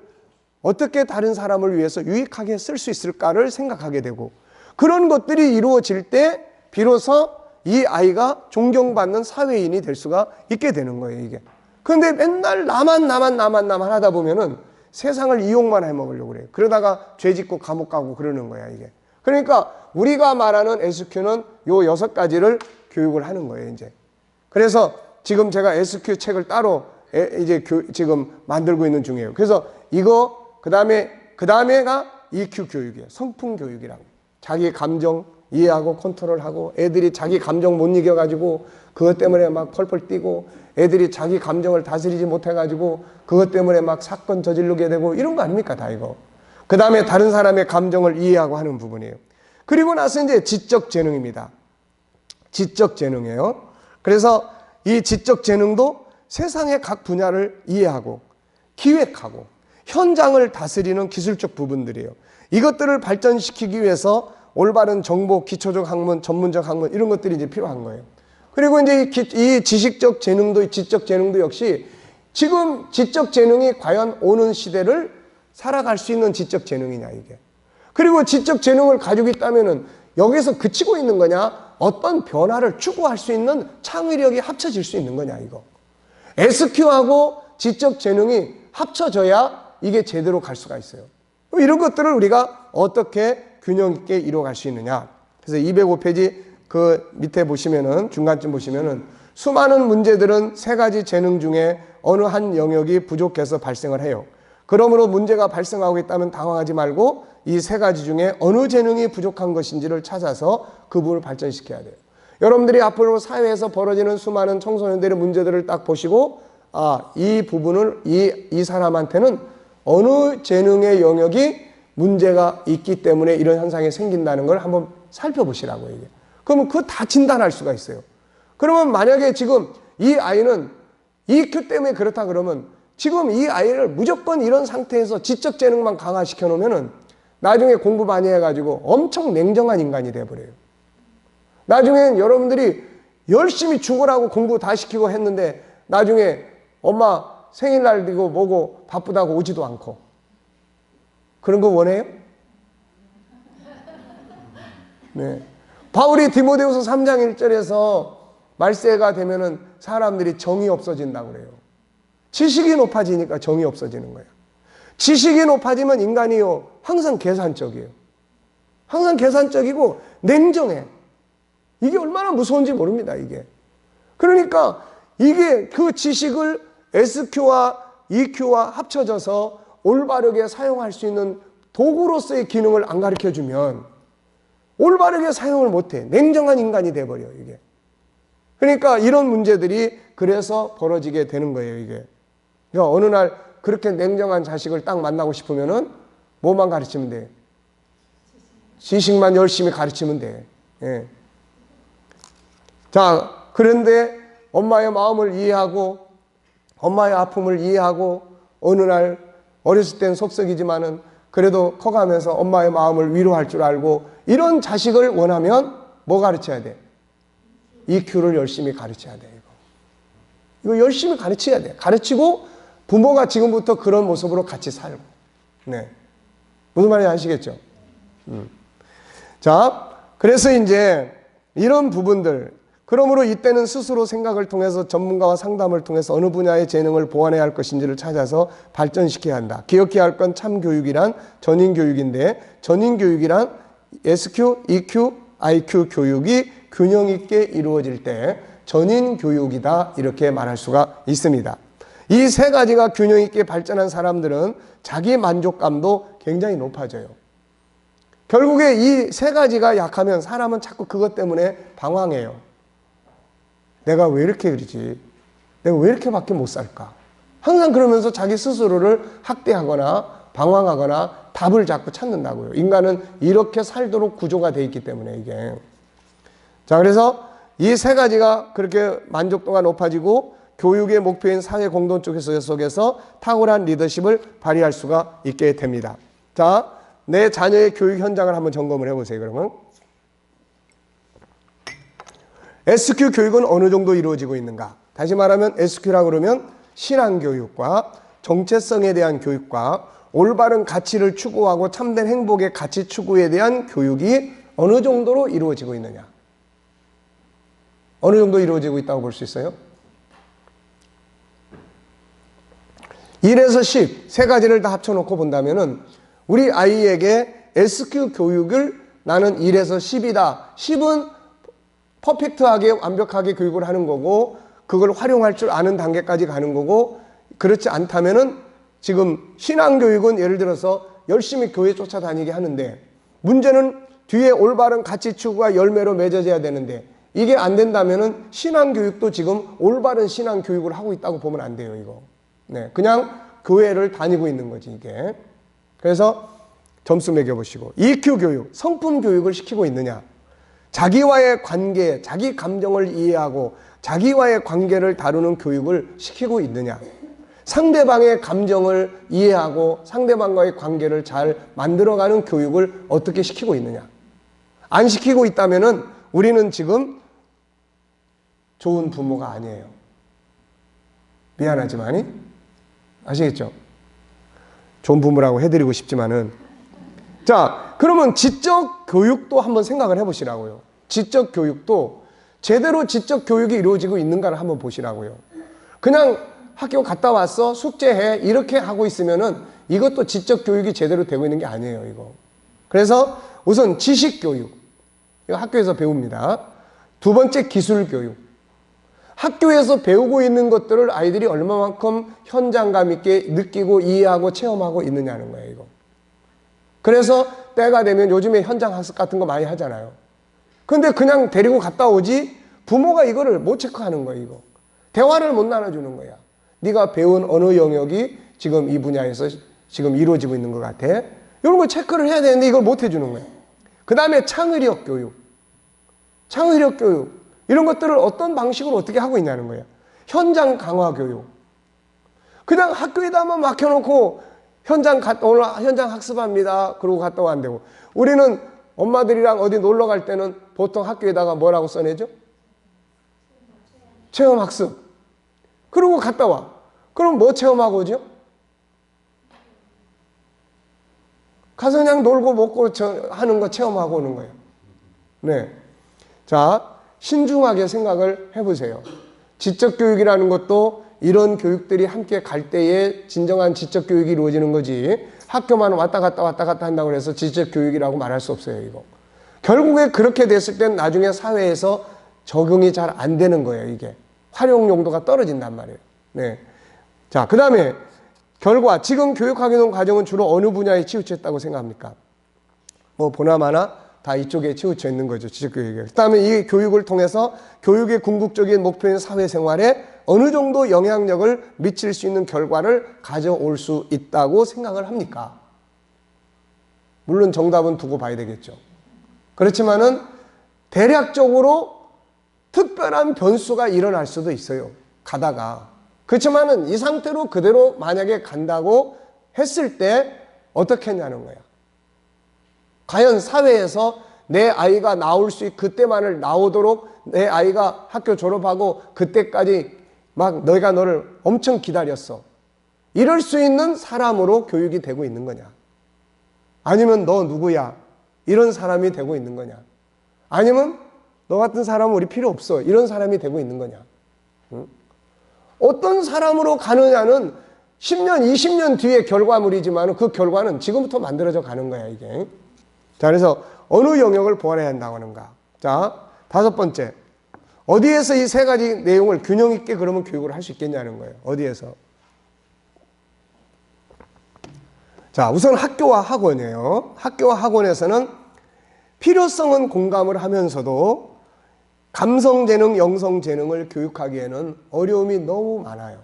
어떻게 다른 사람을 위해서 유익하게 쓸 수 있을까를 생각하게 되고, 그런 것들이 이루어질 때 비로소 이 아이가 존경받는 사회인이 될 수가 있게 되는 거예요, 이게. 그런데 맨날 나만 하다 보면은 세상을 이용만 해먹으려고 그래요. 그러다가 죄 짓고 감옥 가고 그러는 거야, 이게. 그러니까 우리가 말하는 SQ는 요 6가지를 교육을 하는 거예요, 이제. 그래서 지금 제가 SQ 책을 따로 이제 지금 만들고 있는 중이에요. 그래서 이거, 그 다음에가 EQ 교육이에요. 성품 교육이라고. 자기 감정 이해하고 컨트롤하고, 애들이 자기 감정 못 이겨가지고 그것 때문에 막 펄펄 뛰고, 애들이 자기 감정을 다스리지 못해가지고 그것 때문에 막 사건 저지르게 되고, 이런 거 아닙니까, 다 이거. 그 다음에 다른 사람의 감정을 이해하고 하는 부분이에요. 그리고 나서 이제 지적 재능입니다. 지적 재능이에요. 그래서 이 지적 재능도 세상의 각 분야를 이해하고 기획하고 현장을 다스리는 기술적 부분들이에요. 이것들을 발전시키기 위해서 올바른 정보, 기초적 학문, 전문적 학문, 이런 것들이 이제 필요한 거예요. 그리고 이제 이 지식적 재능도, 지적 재능도 역시 지금 지적 재능이 과연 오는 시대를 살아갈 수 있는 지적 재능이냐, 이게. 그리고 지적 재능을 가지고 있다면은 여기서 그치고 있는 거냐, 어떤 변화를 추구할 수 있는 창의력이 합쳐질 수 있는 거냐, 이거. SQ하고 지적 재능이 합쳐져야 이게 제대로 갈 수가 있어요. 이런 것들을 우리가 어떻게 균형 있게 이루어갈 수 있느냐. 그래서 205페이지 그 밑에 보시면은, 중간쯤 보시면은, 수많은 문제들은 3가지 재능 중에 어느 한 영역이 부족해서 발생을 해요. 그러므로 문제가 발생하고 있다면 당황하지 말고 이 3가지 중에 어느 재능이 부족한 것인지를 찾아서 그 부분을 발전시켜야 돼요. 여러분들이 앞으로 사회에서 벌어지는 수많은 청소년들의 문제들을 딱 보시고, 이 부분을 이 사람한테는 어느 재능의 영역이 문제가 있기 때문에 이런 현상이 생긴다는 걸 한번 살펴보시라고요, 이게. 그러면 그거 다 진단할 수가 있어요. 그러면 만약에 지금 이 아이는 EQ 때문에 그렇다 그러면 지금 이 아이를 무조건 이런 상태에서 지적 재능만 강화시켜 놓으면은 나중에 공부 많이 해가지고 엄청 냉정한 인간이 돼버려요. 나중엔 여러분들이 열심히 죽으라고 공부 다 시키고 했는데 나중에 엄마 생일날이고 뭐고 바쁘다고 오지도 않고. 그런 거 원해요? 네. 바울이 디모데후서 3장 1절에서 말세가 되면은 사람들이 정이 없어진다고 그래요. 지식이 높아지니까 정이 없어지는 거예요. 지식이 높아지면 인간이요, 항상 계산적이에요. 항상 계산적이고 냉정해. 이게 얼마나 무서운지 모릅니다, 이게. 그러니까 이게 그 지식을 SQ와 EQ와 합쳐져서 올바르게 사용할 수 있는 도구로서의 기능을 안 가르쳐주면 올바르게 사용을 못해. 냉정한 인간이 돼버려요, 이게. 그러니까 이런 문제들이 그래서 벌어지게 되는 거예요, 이게. 그러니까 어느 날 그렇게 냉정한 자식을 딱 만나고 싶으면은 뭐만 가르치면 돼? 지식만 열심히 가르치면 돼. 예. 자, 그런데 엄마의 마음을 이해하고 엄마의 아픔을 이해하고 어느 날 어렸을 땐 속썩이지만은 그래도 커가면서 엄마의 마음을 위로할 줄 알고 이런 자식을 원하면 뭐 가르쳐야 돼? EQ를 열심히 가르쳐야 돼, 이거 열심히 가르쳐야 돼. 가르치고 부모가 지금부터 그런 모습으로 같이 살고. 네. 무슨 말인지 아시겠죠? 자, 그래서 이제 이런 부분들, 그러므로 이때는 스스로 생각을 통해서 전문가와 상담을 통해서 어느 분야의 재능을 보완해야 할 것인지를 찾아서 발전시켜야 한다. 기억해야 할 건 참교육이란 전인교육인데, 전인교육이란 SQ, EQ, IQ 교육이 균형 있게 이루어질 때 전인교육이다, 이렇게 말할 수가 있습니다. 이 3가지가 균형 있게 발전한 사람들은 자기 만족감도 굉장히 높아져요. 결국에 이 3가지가 약하면 사람은 자꾸 그것 때문에 방황해요. 내가 왜 이렇게 그러지? 내가 왜 이렇게밖에 못 살까? 항상 그러면서 자기 스스로를 학대하거나 방황하거나 답을 자꾸 찾는다고요. 인간은 이렇게 살도록 구조가 되어 있기 때문에 이게. 자, 그래서 이 3가지가 그렇게 만족도가 높아지고 교육의 목표인 사회 공동체 속에서 탁월한 리더십을 발휘할 수가 있게 됩니다. 자, 내 자녀의 교육 현장을 한번 점검을 해보세요, 그러면. SQ 교육은 어느 정도 이루어지고 있는가? 다시 말하면 SQ라고 그러면 신앙교육과 정체성에 대한 교육과 올바른 가치를 추구하고 참된 행복의 가치 추구에 대한 교육이 어느 정도로 이루어지고 있느냐? 어느 정도 이루어지고 있다고 볼 수 있어요? 1에서 10, 세 가지를 다 합쳐놓고 본다면은 우리 아이에게 SQ 교육을 나는 1에서 10이다. 10은 퍼펙트하게 완벽하게 교육을 하는 거고 그걸 활용할 줄 아는 단계까지 가는 거고, 그렇지 않다면은 지금 신앙교육은 예를 들어서 열심히 교회 쫓아다니게 하는데 문제는 뒤에 올바른 가치 추구가 열매로 맺어져야 되는데 이게 안 된다면은 신앙교육도 지금 올바른 신앙교육을 하고 있다고 보면 안 돼요, 이거. 네, 그냥 교회를 다니고 있는 거지, 이게. 그래서 점수 매겨보시고, EQ 교육, 성품 교육을 시키고 있느냐. 자기와의 관계, 자기 감정을 이해하고 자기와의 관계를 다루는 교육을 시키고 있느냐. 상대방의 감정을 이해하고 상대방과의 관계를 잘 만들어가는 교육을 어떻게 시키고 있느냐. 안 시키고 있다면은 우리는 지금 좋은 부모가 아니에요. 미안하지만이. 아시겠죠? 좋은 부모라고 해드리고 싶지만은. 자, 그러면 지적 교육도 한번 생각을 해보시라고요. 지적 교육도 제대로 지적 교육이 이루어지고 있는가를 한번 보시라고요. 그냥 학교 갔다 왔어, 숙제해, 이렇게 하고 있으면은 이것도 지적 교육이 제대로 되고 있는 게 아니에요, 이거. 그래서 우선 지식 교육. 이거 학교에서 배웁니다. 두 번째 기술 교육. 학교에서 배우고 있는 것들을 아이들이 얼마만큼 현장감 있게 느끼고 이해하고 체험하고 있느냐는 거예요, 이거. 그래서 때가 되면 요즘에 현장 학습 같은 거 많이 하잖아요. 근데 그냥 데리고 갔다 오지 부모가 이거를 못 체크하는 거예요, 이거. 대화를 못 나눠주는 거야. 네가 배운 어느 영역이 지금 이 분야에서 지금 이루어지고 있는 것 같아. 이런 거 체크를 해야 되는데 이걸 못 해주는 거예요. 그 다음에 창의력 교육. 창의력 교육. 이런 것들을 어떤 방식으로 어떻게 하고 있냐는 거예요. 현장 강화 교육. 그냥 학교에다만 막혀놓고 오늘 현장 학습합니다. 그러고 갔다 와 안 되고. 우리는 엄마들이랑 어디 놀러 갈 때는 보통 학교에다가 뭐라고 써내죠? 체험 학습. 그러고 갔다 와. 그럼 뭐 체험하고 오죠? 가서 그냥 놀고 먹고 하는 거 체험하고 오는 거예요. 네. 자, 신중하게 생각을 해보세요. 지적 교육이라는 것도 이런 교육들이 함께 갈 때에 진정한 지적 교육이 이루어지는 거지, 학교만 왔다 갔다 한다고 해서 지적 교육이라고 말할 수 없어요, 이거. 결국에 그렇게 됐을 땐 나중에 사회에서 적용이 잘 안 되는 거예요, 이게. 활용 용도가 떨어진단 말이에요. 네. 자, 그 다음에 결과, 지금 교육하게 된 과정은 주로 어느 분야에 치우쳤다고 생각합니까? 뭐 보나마나 다 이쪽에 치우쳐 있는 거죠, 지적교육에. 그 다음에 이 교육을 통해서 교육의 궁극적인 목표인 사회생활에 어느 정도 영향력을 미칠 수 있는 결과를 가져올 수 있다고 생각을 합니까? 물론 정답은 두고 봐야 되겠죠. 그렇지만은 대략적으로 특별한 변수가 일어날 수도 있어요, 가다가. 그렇지만은 이 상태로 그대로 만약에 간다고 했을 때 어떻게 했냐는 거야. 과연 사회에서 내 아이가 나올 수 그때만을 나오도록 내 아이가 학교 졸업하고 그때까지 막 너희가 너를 엄청 기다렸어. 이럴 수 있는 사람으로 교육이 되고 있는 거냐? 아니면 너 누구야? 이런 사람이 되고 있는 거냐? 아니면 너 같은 사람은 우리 필요 없어. 이런 사람이 되고 있는 거냐? 응? 어떤 사람으로 가느냐는 10년, 20년 뒤의 결과물이지만 그 결과는 지금부터 만들어져 가는 거야, 이게. 자, 그래서 어느 영역을 보완해야 한다고 하는가? 자, 다섯 번째. 어디에서 이 세 가지 내용을 균형 있게 그러면 교육을 할 수 있겠냐는 거예요. 어디에서? 자, 우선 학교와 학원이에요. 학교와 학원에서는 필요성은 공감을 하면서도 감성재능, 영성재능을 교육하기에는 어려움이 너무 많아요.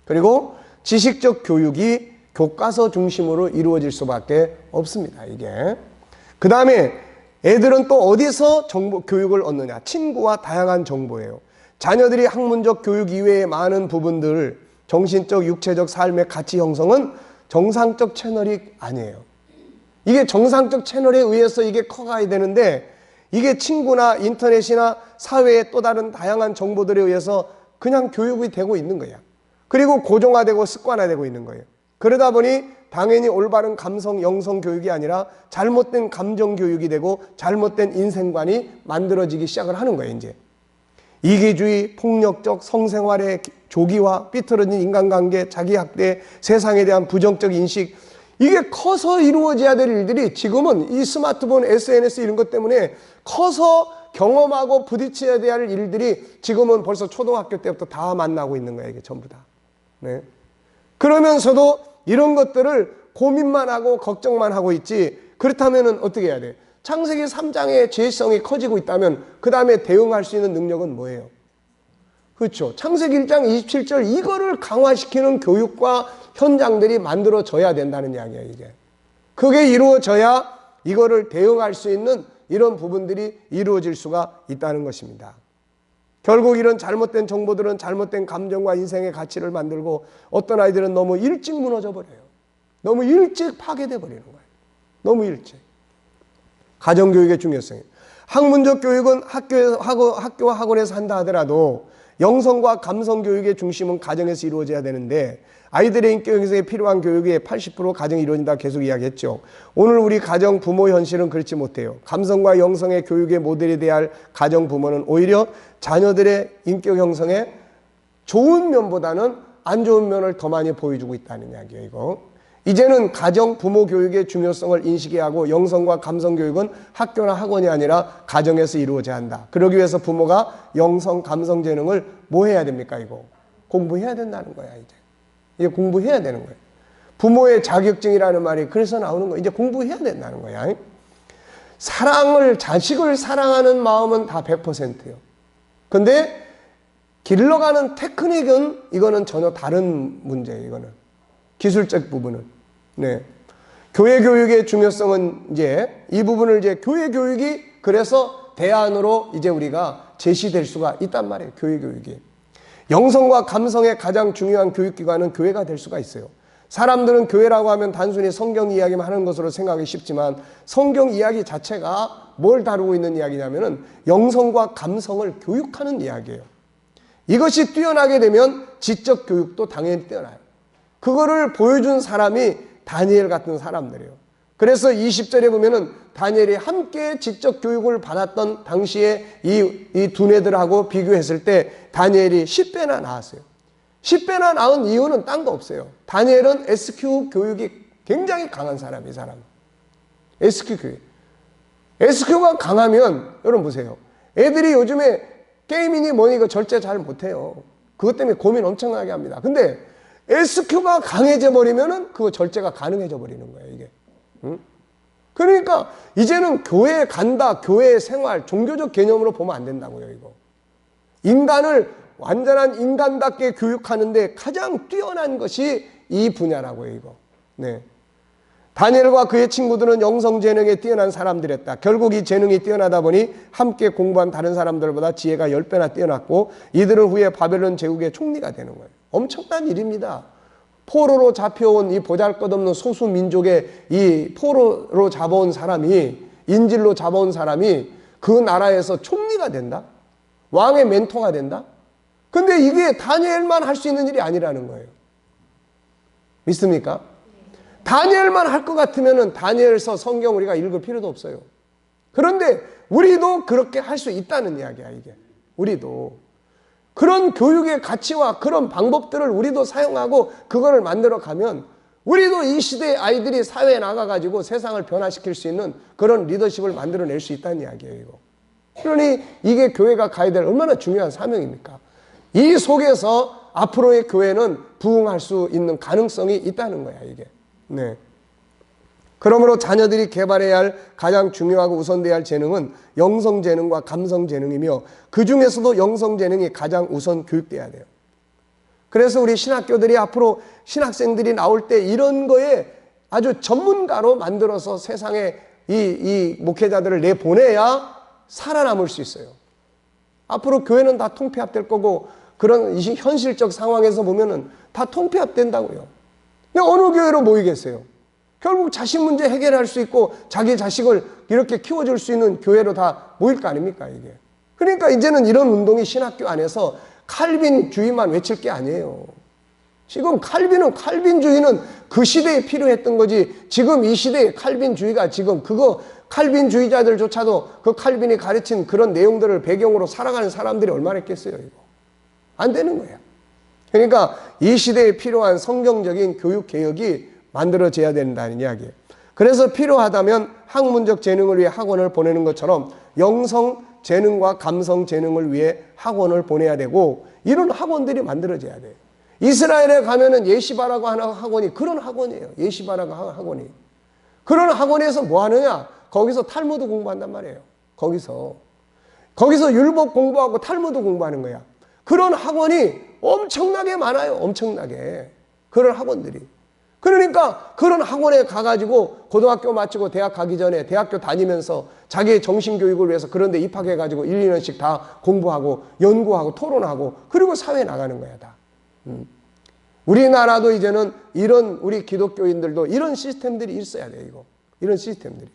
그리고 지식적 교육이 교과서 중심으로 이루어질 수밖에 없습니다, 이게. 그 다음에 애들은 또 어디서 교육을 얻느냐? 친구와 다양한 정보예요. 자녀들이 학문적 교육 이외의 많은 부분들, 정신적, 육체적 삶의 가치 형성은 정상적 채널이 아니에요. 이게 정상적 채널에 의해서 이게 커가야 되는데 이게 친구나 인터넷이나 사회의 또 다른 다양한 정보들에 의해서 그냥 교육이 되고 있는 거야. 그리고 고정화되고 습관화되고 있는 거예요. 그러다 보니 당연히 올바른 감성, 영성 교육이 아니라 잘못된 감정 교육이 되고 잘못된 인생관이 만들어지기 시작을 하는 거예요, 이제. 이기주의, 폭력적 성생활의 조기화, 삐뚤어진 인간관계, 자기학대, 세상에 대한 부정적 인식, 이게 커서 이루어져야 될 일들이 지금은 이 스마트폰, SNS 이런 것 때문에 커서 경험하고 부딪혀야 될 일들이 지금은 벌써 초등학교 때부터 다 만나고 있는 거예요. 이게 전부 다. 네. 그러면서도 이런 것들을 고민만 하고 걱정만 하고 있지. 그렇다면 어떻게 해야 돼? 창세기 3장의 죄성이 커지고 있다면 그 다음에 대응할 수 있는 능력은 뭐예요? 그렇죠. 창세기 1장 27절 이거를 강화시키는 교육과 현장들이 만들어져야 된다는 이야기예요. 이게. 그게 이루어져야 이거를 대응할 수 있는 이런 부분들이 이루어질 수가 있다는 것입니다. 결국 이런 잘못된 정보들은 잘못된 감정과 인생의 가치를 만들고 어떤 아이들은 너무 일찍 무너져 버려요. 너무 일찍 파괴돼 버리는 거예요. 너무 일찍. 가정교육의 중요성이. 학문적 교육은 학교와 학원에서 한다 하더라도 영성과 감성 교육의 중심은 가정에서 이루어져야 되는데 아이들의 인격 형성에 필요한 교육의 80% 가정이 이루어진다 계속 이야기했죠. 오늘 우리 가정 부모 현실은 그렇지 못해요. 감성과 영성의 교육의 모델이 돼야 할 가정 부모는 오히려 자녀들의 인격 형성에 좋은 면보다는 안 좋은 면을 더 많이 보여주고 있다는 이야기예요. 이거. 이제는 가정 부모 교육의 중요성을 인식해야 하고 영성과 감성 교육은 학교나 학원이 아니라 가정에서 이루어져야 한다. 그러기 위해서 부모가 영성 감성 재능을 뭐 해야 됩니까? 이거 공부해야 된다는 거야. 이제 공부해야 되는 거예요. 부모의 자격증이라는 말이 그래서 나오는 거예요. 이제 공부해야 된다는 거야. 자식을 사랑하는 마음은 다 100%예요. 근데 길러가는 테크닉은 이거는 전혀 다른 문제예요. 이거는 기술적 부분은. 네. 교회 교육의 중요성은 이제 이 부분을 이제 교회 교육이 그래서 대안으로 이제 우리가 제시될 수가 있단 말이에요. 교회 교육이. 영성과 감성의 가장 중요한 교육기관은 교회가 될 수가 있어요. 사람들은 교회라고 하면 단순히 성경 이야기만 하는 것으로 생각하기 쉽지만 성경 이야기 자체가 뭘 다루고 있는 이야기냐면은 영성과 감성을 교육하는 이야기예요. 이것이 뛰어나게 되면 지적 교육도 당연히 뛰어나요. 그거를 보여준 사람이 다니엘 같은 사람들이에요. 그래서 20절에 보면은 다니엘이 함께 지적 교육을 받았던 당시에 이 두뇌들하고 비교했을 때 다니엘이 10배나 나았어요. 10배나 나은 이유는 딴 거 없어요. 다니엘은 SQ 교육이 굉장히 강한 사람이에요. 이 사람. SQ 교육. SQ가 강하면 여러분 보세요. 애들이 요즘에 게임이니 뭐니 이거 절제 잘 못해요. 그것 때문에 고민 엄청나게 합니다. 근데 SQ가 강해져 버리면은 그거 절제가 가능해져 버리는 거예요, 이게. 응? 그러니까 이제는 교회에 간다, 교회 생활, 종교적 개념으로 보면 안 된다고요, 이거. 인간을 완전한 인간답게 교육하는데 가장 뛰어난 것이 이 분야라고요, 이거. 네. 다니엘과 그의 친구들은 영성 재능에 뛰어난 사람들이었다. 결국 이 재능이 뛰어나다 보니 함께 공부한 다른 사람들보다 지혜가 10배나 뛰어났고 이들은 후에 바벨론 제국의 총리가 되는 거예요. 엄청난 일입니다. 포로로 잡혀온 이 보잘것없는 소수 민족의 이 포로로 잡아온 사람이 인질로 잡아온 사람이 그 나라에서 총리가 된다? 왕의 멘토가 된다? 근데 이게 다니엘만 할 수 있는 일이 아니라는 거예요. 믿습니까? 다니엘만 할 것 같으면 다니엘서 성경 우리가 읽을 필요도 없어요. 그런데 우리도 그렇게 할 수 있다는 이야기야, 이게. 우리도. 그런 교육의 가치와 그런 방법들을 우리도 사용하고 그거를 만들어 가면 우리도 이 시대의 아이들이 사회에 나가가지고 세상을 변화시킬 수 있는 그런 리더십을 만들어낼 수 있다는 이야기예요, 이거. 그러니 이게 교회가 가야 될 얼마나 중요한 사명입니까? 이 속에서 앞으로의 교회는 부흥할 수 있는 가능성이 있다는 거야, 이게. 네. 그러므로 자녀들이 개발해야 할 가장 중요하고 우선돼야 할 재능은 영성 재능과 감성 재능이며 그 중에서도 영성 재능이 가장 우선 교육돼야 돼요. 그래서 우리 신학교들이 앞으로 신학생들이 나올 때 이런 거에 아주 전문가로 만들어서 세상에 이 목회자들을 내보내야 살아남을 수 있어요. 앞으로 교회는 다 통폐합될 거고 그런 현실적 상황에서 보면은 다 통폐합된다고요. 근데 어느 교회로 모이겠어요? 결국 자신 문제 해결할 수 있고 자기 자식을 이렇게 키워줄 수 있는 교회로 다 모일 거 아닙니까, 이게. 그러니까 이제는 이런 운동이 신학교 안에서 칼빈주의만 외칠 게 아니에요. 지금 칼빈주의는 그 시대에 필요했던 거지 지금 이 시대의 칼빈주의가 지금 그거 칼빈주의자들조차도 그 칼빈이 가르친 그런 내용들을 배경으로 살아가는 사람들이 얼마나 있겠어요, 이거. 안 되는 거예요. 그러니까 이 시대에 필요한 성경적인 교육 개혁이 만들어져야 된다는 이야기예요. 그래서 필요하다면 학문적 재능을 위해 학원을 보내는 것처럼 영성 재능과 감성 재능을 위해 학원을 보내야 되고, 이런 학원들이 만들어져야 돼요. 이스라엘에 가면은 예시바라고 하는 학원이 그런 학원이에요. 예시바라고 하는 학원이. 그런 학원에서 뭐 하느냐? 거기서 탈무드 공부한단 말이에요. 거기서 율법 공부하고 탈무드 공부하는 거야. 그런 학원이 엄청나게 많아요. 엄청나게. 그런 학원들이. 그러니까 그런 학원에 가가지고 고등학교 마치고 대학 가기 전에 대학교 다니면서 자기의 정신교육을 위해서 그런 데 입학해가지고 1, 2년씩 다 공부하고 연구하고 토론하고 그리고 사회에 나가는 거야, 다. 우리나라도 이제는 이런, 우리 기독교인들도 이런 시스템들이 있어야 돼요, 이거. 이런 시스템들이.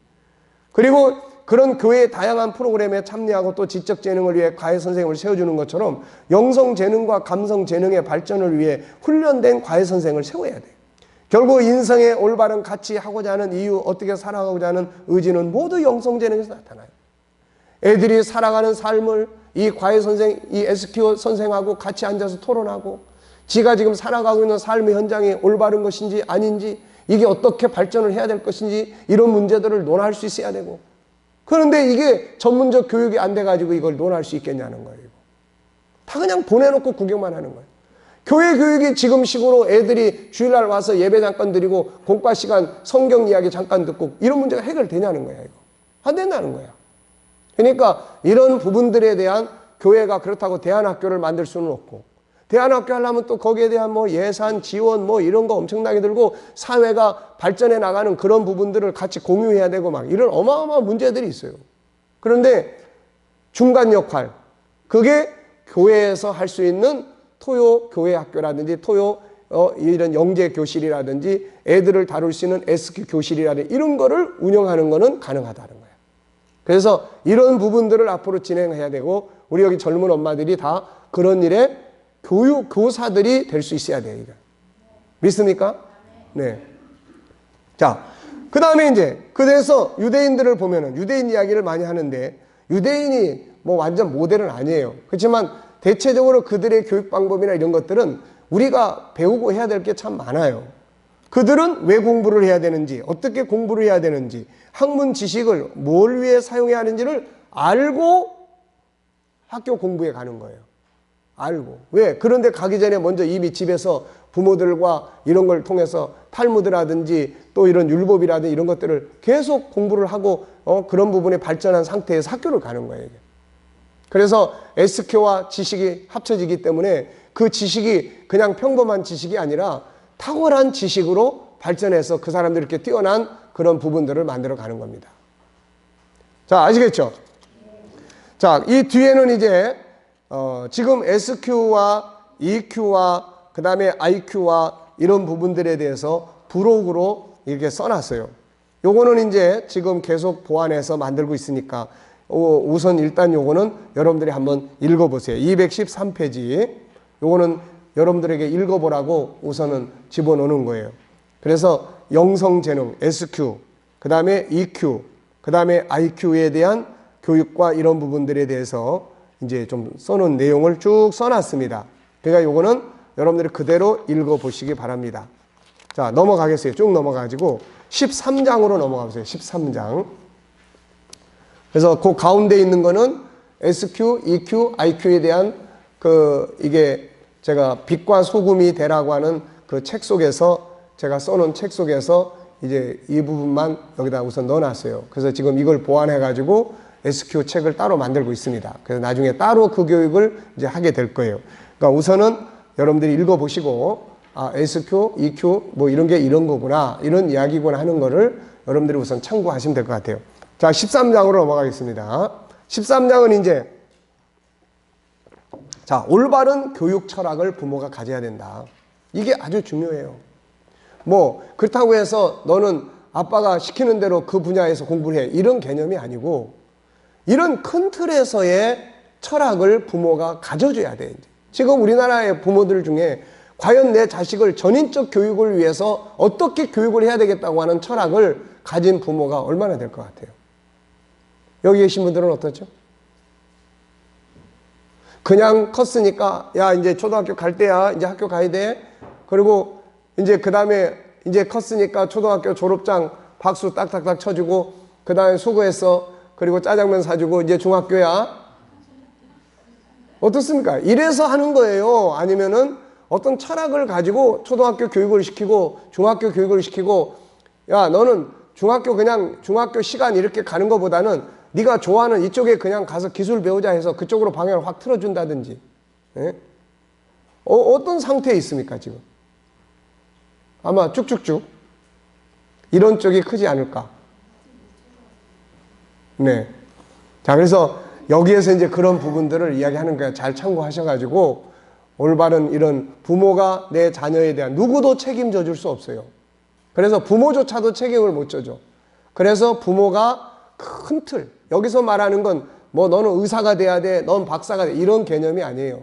그리고 그런 교회의 다양한 프로그램에 참여하고 또 지적 재능을 위해 과외 선생님을 세워주는 것처럼 영성 재능과 감성 재능의 발전을 위해 훈련된 과외 선생을 세워야 돼요. 결국 인생의 올바른 가치 하고자 하는 이유, 어떻게 살아가고자 하는 의지는 모두 영성 재능에서 나타나요. 애들이 살아가는 삶을 이 과외 선생, 이 SQ 선생하고 같이 앉아서 토론하고, 지가 지금 살아가고 있는 삶의 현장이 올바른 것인지 아닌지, 이게 어떻게 발전을 해야 될 것인지, 이런 문제들을 논할 수 있어야 되고. 그런데 이게 전문적 교육이 안 돼가지고 이걸 논할 수 있겠냐는 거예요. 다 그냥 보내놓고 구경만 하는 거예요. 교회 교육이 지금 식으로 애들이 주일날 와서 예배 잠깐 드리고 공과 시간 성경 이야기 잠깐 듣고 이런 문제가 해결되냐는 거야, 이거. 안 된다는 거야. 그러니까 이런 부분들에 대한 교회가 그렇다고 대안학교를 만들 수는 없고, 대안학교 하려면 또 거기에 대한 뭐 예산, 지원 뭐 이런 거 엄청나게 들고 사회가 발전해 나가는 그런 부분들을 같이 공유해야 되고 막 이런 어마어마한 문제들이 있어요. 그런데 중간 역할, 그게 교회에서 할 수 있는 토요 교회 학교라든지 이런 영재 교실이라든지 애들을 다룰 수 있는 SQ 교실이라든지 이런 거를 운영하는 거는 가능하다는 거예요. 그래서 이런 부분들을 앞으로 진행해야 되고, 우리 여기 젊은 엄마들이 다 그런 일에 교사들이 될 수 있어야 돼요. 이거. 믿습니까? 네. 자, 그 다음에 이제, 그래서 유대인들을 보면은, 유대인 이야기를 많이 하는데, 유대인이 뭐 완전 모델은 아니에요. 그렇지만 대체적으로 그들의 교육 방법이나 이런 것들은 우리가 배우고 해야 될 게 참 많아요. 그들은 왜 공부를 해야 되는지, 어떻게 공부를 해야 되는지, 학문 지식을 뭘 위해 사용해야 하는지를 알고 학교 공부에 가는 거예요. 알고. 왜? 그런데 가기 전에 먼저 이미 집에서 부모들과 이런 걸 통해서 탈무드라든지 또 이런 율법이라든지 이런 것들을 계속 공부를 하고 그런 부분에 발전한 상태에서 학교를 가는 거예요. 이게. 그래서 SQ와 지식이 합쳐지기 때문에 그 지식이 그냥 평범한 지식이 아니라 탁월한 지식으로 발전해서 그 사람들이 이렇게 뛰어난 그런 부분들을 만들어 가는 겁니다. 자, 아시겠죠? 자, 이 뒤에는 이제 지금 SQ와 EQ와 그 다음에 IQ와 이런 부분들에 대해서 부록으로 이렇게 써놨어요. 요거는 이제 지금 계속 보완해서 만들고 있으니까 우선 일단 요거는 여러분들이 한번 읽어보세요. 213페이지. 요거는 여러분들에게 읽어보라고 우선은 집어넣는 거예요. 그래서 영성재능, SQ, 그 다음에 EQ, 그 다음에 IQ에 대한 교육과 이런 부분들에 대해서 이제 좀 써놓은 내용을 쭉 써놨습니다. 그러니까 요거는 여러분들이 그대로 읽어보시기 바랍니다. 자, 넘어가겠어요. 쭉 넘어가가지고 13장으로 넘어가보세요. 13장. 그래서 그 가운데 있는 거는 SQ, EQ, IQ에 대한 이게 제가 빛과 소금이 되라고 하는 그 책 속에서 제가 써놓은 책 속에서 이제 이 부분만 여기다 우선 넣어놨어요. 그래서 지금 이걸 보완해가지고 SQ 책을 따로 만들고 있습니다. 그래서 나중에 따로 그 교육을 이제 하게 될 거예요. 그러니까 우선은 여러분들이 읽어보시고, 아, SQ, EQ, 뭐 이런 게 이런 거구나, 이런 이야기구나 하는 거를 여러분들이 우선 참고하시면 될 것 같아요. 자, 13장으로 넘어가겠습니다. 13장은 이제, 자, 올바른 교육 철학을 부모가 가져야 된다. 이게 아주 중요해요. 뭐, 그렇다고 해서 너는 아빠가 시키는 대로 그 분야에서 공부를 해. 이런 개념이 아니고, 이런 큰 틀에서의 철학을 부모가 가져줘야 돼. 지금 우리나라의 부모들 중에 과연 내 자식을 전인적 교육을 위해서 어떻게 교육을 해야 되겠다고 하는 철학을 가진 부모가 얼마나 될 것 같아요? 여기 계신 분들은 어떻죠? 그냥 컸으니까 야 이제 초등학교 갈 때야 이제 학교 가야 돼. 그리고 이제 그 다음에 이제 컸으니까 초등학교 졸업장 박수 딱딱딱 쳐주고 그 다음에 수고했어. 그리고 짜장면 사주고 이제 중학교야. 어떻습니까? 이래서 하는 거예요. 아니면은 어떤 철학을 가지고 초등학교 교육을 시키고 중학교 교육을 시키고 야 너는 중학교 그냥 중학교 시간 이렇게 가는 것보다는 네가 좋아하는 이쪽에 그냥 가서 기술 배우자 해서 그쪽으로 방향을 확 틀어준다든지. 예? 어떤 상태에 있습니까 지금? 아마 쭉쭉쭉 이런 쪽이 크지 않을까. 네. 자 그래서 여기에서 이제 그런 부분들을 이야기하는 거예요. 잘 참고하셔가지고 올바른 이런 부모가 내 자녀에 대한 누구도 책임져 줄 수 없어요. 그래서 부모조차도 책임을 못 져줘. 그래서 부모가 큰 틀, 여기서 말하는 건 뭐 너는 의사가 돼야 돼, 넌 박사가 돼 이런 개념이 아니에요.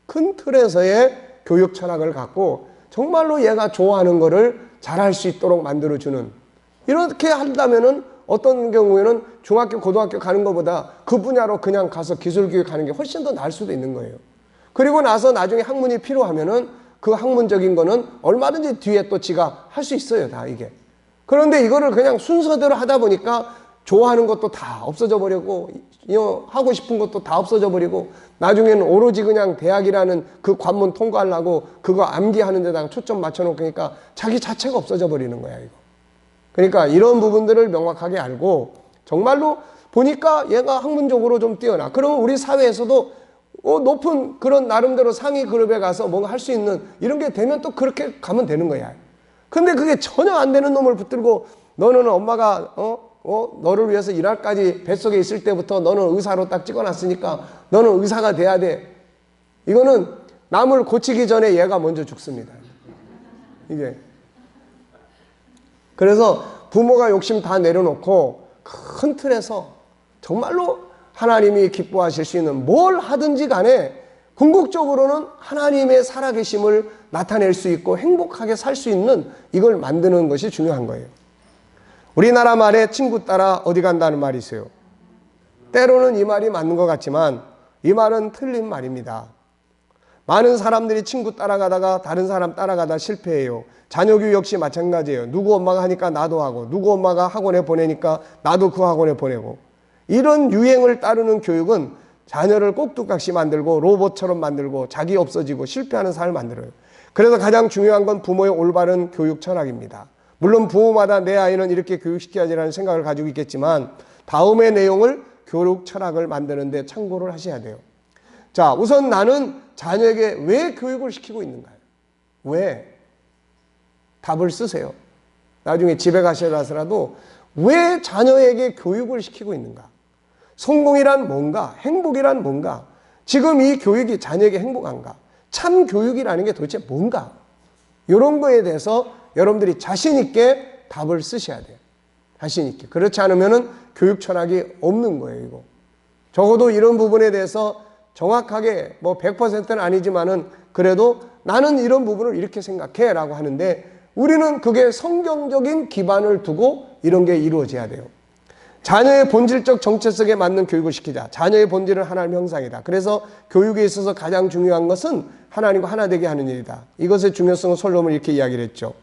큰 틀에서의 교육 철학을 갖고 정말로 얘가 좋아하는 거를 잘할 수 있도록 만들어주는, 이렇게 한다면은 어떤 경우에는 중학교, 고등학교 가는 것보다 그 분야로 그냥 가서 기술교육 하는 게 훨씬 더 나을 수도 있는 거예요. 그리고 나서 나중에 학문이 필요하면은 그 학문적인 거는 얼마든지 뒤에 또 지가 할 수 있어요, 다 이게. 그런데 이거를 그냥 순서대로 하다 보니까 좋아하는 것도 다 없어져 버리고, 하고 싶은 것도 다 없어져 버리고, 나중에는 오로지 그냥 대학이라는 그 관문 통과하려고 그거 암기하는 데다가 초점 맞춰놓으니까 자기 자체가 없어져 버리는 거야, 이거. 그러니까 이런 부분들을 명확하게 알고, 정말로 보니까 얘가 학문적으로 좀 뛰어나. 그러면 우리 사회에서도 높은 그런 나름대로 상위 그룹에 가서 뭔가 할 수 있는 이런 게 되면 또 그렇게 가면 되는 거야. 근데 그게 전혀 안 되는 놈을 붙들고 너는 엄마가 너를 위해서 일할까지 뱃속에 있을 때부터 너는 의사로 딱 찍어놨으니까 너는 의사가 돼야 돼. 이거는 남을 고치기 전에 얘가 먼저 죽습니다. 이게. 그래서 부모가 욕심 다 내려놓고 큰 틀에서 정말로 하나님이 기뻐하실 수 있는 뭘 하든지 간에 궁극적으로는 하나님의 살아계심을 나타낼 수 있고 행복하게 살 수 있는 이걸 만드는 것이 중요한 거예요. 우리나라 말에 친구 따라 어디 간다는 말이 있어요. 때로는 이 말이 맞는 것 같지만 이 말은 틀린 말입니다. 많은 사람들이 친구 따라가다가 다른 사람 따라가다 실패해요. 자녀 교육 역시 마찬가지예요. 누구 엄마가 하니까 나도 하고, 누구 엄마가 학원에 보내니까 나도 그 학원에 보내고, 이런 유행을 따르는 교육은 자녀를 꼭두각시 만들고 로봇처럼 만들고 자기 없어지고 실패하는 삶을 만들어요. 그래서 가장 중요한 건 부모의 올바른 교육 철학입니다. 물론 부모마다 내 아이는 이렇게 교육시켜야지라는 생각을 가지고 있겠지만 다음의 내용을 교육 철학을 만드는데 참고를 하셔야 돼요. 자, 우선 나는 자녀에게 왜 교육을 시키고 있는가요? 왜? 답을 쓰세요. 나중에 집에 가셔서라도 왜 자녀에게 교육을 시키고 있는가? 성공이란 뭔가? 행복이란 뭔가? 지금 이 교육이 자녀에게 행복한가? 참 교육이라는 게 도대체 뭔가? 이런 거에 대해서 여러분들이 자신 있게 답을 쓰셔야 돼요. 자신 있게. 그렇지 않으면은 교육 철학이 없는 거예요, 이거. 적어도 이런 부분에 대해서 정확하게 뭐 100%는 아니지만은 그래도 나는 이런 부분을 이렇게 생각해 라고 하는데 우리는 그게 성경적인 기반을 두고 이런 게 이루어져야 돼요. 자녀의 본질적 정체성에 맞는 교육을 시키자. 자녀의 본질은 하나님의 형상이다. 그래서 교육에 있어서 가장 중요한 것은 하나님과 하나 되게 하는 일이다. 이것의 중요성을 솔로몬은 이렇게 이야기를 했죠.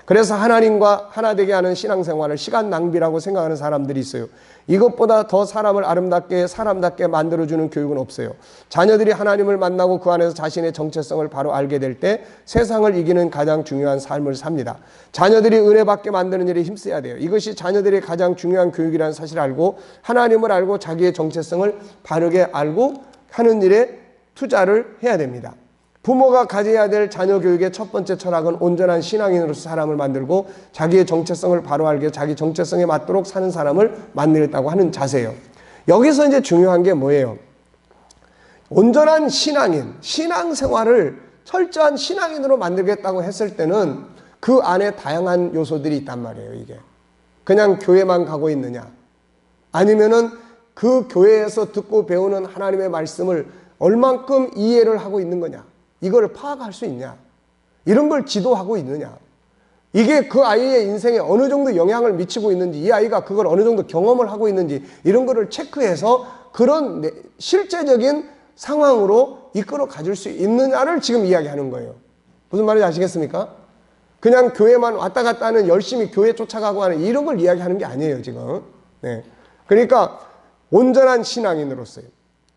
그래서 하나님과 하나 되게 하는 신앙생활을 시간 낭비라고 생각하는 사람들이 있어요. 이것보다 더 사람을 아름답게 사람답게 만들어주는 교육은 없어요. 자녀들이 하나님을 만나고 그 안에서 자신의 정체성을 바로 알게 될 때 세상을 이기는 가장 중요한 삶을 삽니다. 자녀들이 은혜 받게 만드는 일에 힘써야 돼요. 이것이 자녀들의 가장 중요한 교육이라는 사실을 알고 하나님을 알고 자기의 정체성을 바르게 알고 하는 일에 투자를 해야 됩니다. 부모가 가져야 될 자녀 교육의 첫 번째 철학은 온전한 신앙인으로서 사람을 만들고 자기의 정체성을 바로 알게 자기 정체성에 맞도록 사는 사람을 만들겠다고 하는 자세예요. 여기서 이제 중요한 게 뭐예요? 온전한 신앙인, 신앙생활을 철저한 신앙인으로 만들겠다고 했을 때는 그 안에 다양한 요소들이 있단 말이에요, 이게. 그냥 교회만 가고 있느냐? 아니면은 그 교회에서 듣고 배우는 하나님의 말씀을 얼만큼 이해를 하고 있는 거냐? 이걸 파악할 수 있냐? 이런 걸 지도하고 있느냐? 이게 그 아이의 인생에 어느 정도 영향을 미치고 있는지, 이 아이가 그걸 어느 정도 경험을 하고 있는지, 이런 거를 체크해서 그런 실제적인 상황으로 이끌어 가줄 수 있느냐를 지금 이야기하는 거예요. 무슨 말인지 아시겠습니까? 그냥 교회만 왔다 갔다 하는, 열심히 교회 쫓아가고 하는 이런 걸 이야기하는 게 아니에요, 지금. 네. 그러니까 온전한 신앙인으로서요.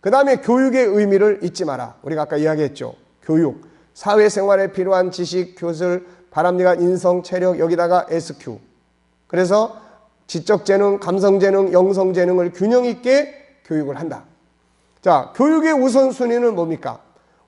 그 다음에 교육의 의미를 잊지 마라. 우리가 아까 이야기했죠. 교육. 사회생활에 필요한 지식, 교술, 바람직한 인성, 체력, 여기다가 SQ. 그래서 지적재능, 감성재능, 영성재능을 균형 있게 교육을 한다. 자, 교육의 우선순위는 뭡니까?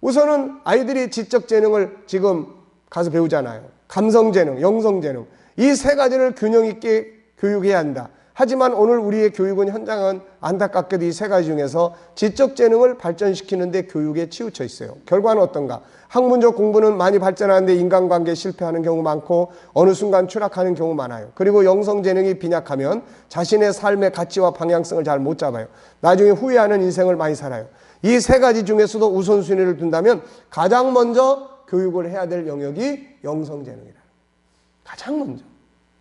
우선은 아이들이 지적재능을 지금 가서 배우잖아요. 감성재능, 영성재능. 이 세 가지를 균형 있게 교육해야 한다. 하지만 오늘 우리의 교육은, 현장은 안타깝게도 이 세 가지 중에서 지적재능을 발전시키는데 교육에 치우쳐 있어요. 결과는 어떤가? 학문적 공부는 많이 발전하는데 인간관계에 실패하는 경우 많고 어느 순간 추락하는 경우 많아요. 그리고 영성재능이 빈약하면 자신의 삶의 가치와 방향성을 잘 못 잡아요. 나중에 후회하는 인생을 많이 살아요. 이 세 가지 중에서도 우선순위를 둔다면 가장 먼저 교육을 해야 될 영역이 영성재능이다. 가장 먼저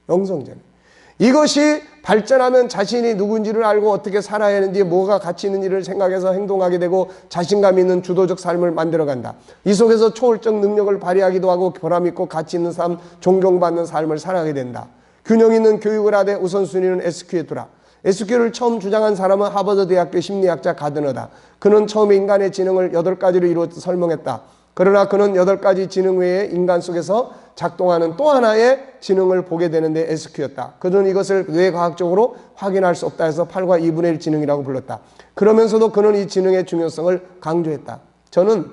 영성재능. 이것이 발전하면 자신이 누군지를 알고 어떻게 살아야 하는지, 뭐가 가치 있는 일을 생각해서 행동하게 되고 자신감 있는 주도적 삶을 만들어간다. 이 속에서 초월적 능력을 발휘하기도 하고 보람 있고 가치 있는 삶, 존경받는 삶을 살아가게 된다. 균형 있는 교육을 하되 우선순위는 SQ에 두라. SQ를 처음 주장한 사람은 하버드 대학교 심리학자 가드너다. 그는 처음에 인간의 지능을 8가지로 이루어 설명했다. 그러나 그는 8가지 지능 외에 인간 속에서 작동하는 또 하나의 지능을 보게 되는데 SQ였다. 그는 이것을 뇌과학적으로 확인할 수 없다 해서 8과 2분의 1 지능이라고 불렀다. 그러면서도 그는 이 지능의 중요성을 강조했다. 저는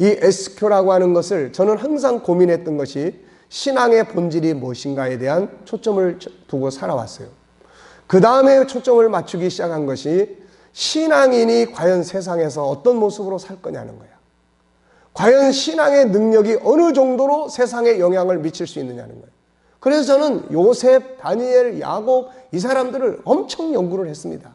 이 SQ라고 하는 것을, 저는 항상 고민했던 것이 신앙의 본질이 무엇인가에 대한 초점을 두고 살아왔어요. 그 다음에 초점을 맞추기 시작한 것이 신앙인이 과연 세상에서 어떤 모습으로 살 거냐는 거야. 과연 신앙의 능력이 어느 정도로 세상에 영향을 미칠 수 있느냐는 거예요. 그래서 저는 요셉, 다니엘, 야곱 이 사람들을 엄청 연구를 했습니다.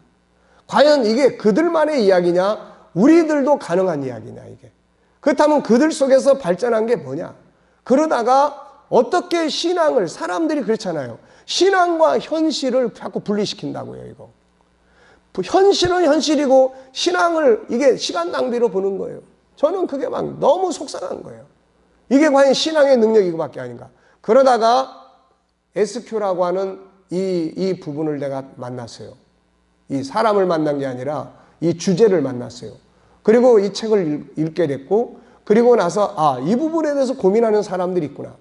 과연 이게 그들만의 이야기냐, 우리들도 가능한 이야기냐, 이게. 그렇다면 그들 속에서 발전한 게 뭐냐. 그러다가 어떻게 신앙을, 사람들이 그렇잖아요. 신앙과 현실을 자꾸 분리시킨다고요, 이거. 현실은 현실이고 신앙을 이게 시간 낭비로 보는 거예요. 저는 그게 막 너무 속상한 거예요. 이게 과연 신앙의 능력이 이거밖에 아닌가. 그러다가 SQ라고 하는 이 부분을 내가 만났어요. 이 사람을 만난 게 아니라 이 주제를 만났어요. 그리고 이 책을 읽게 됐고, 그리고 나서 이 부분에 대해서 고민하는 사람들이 있구나.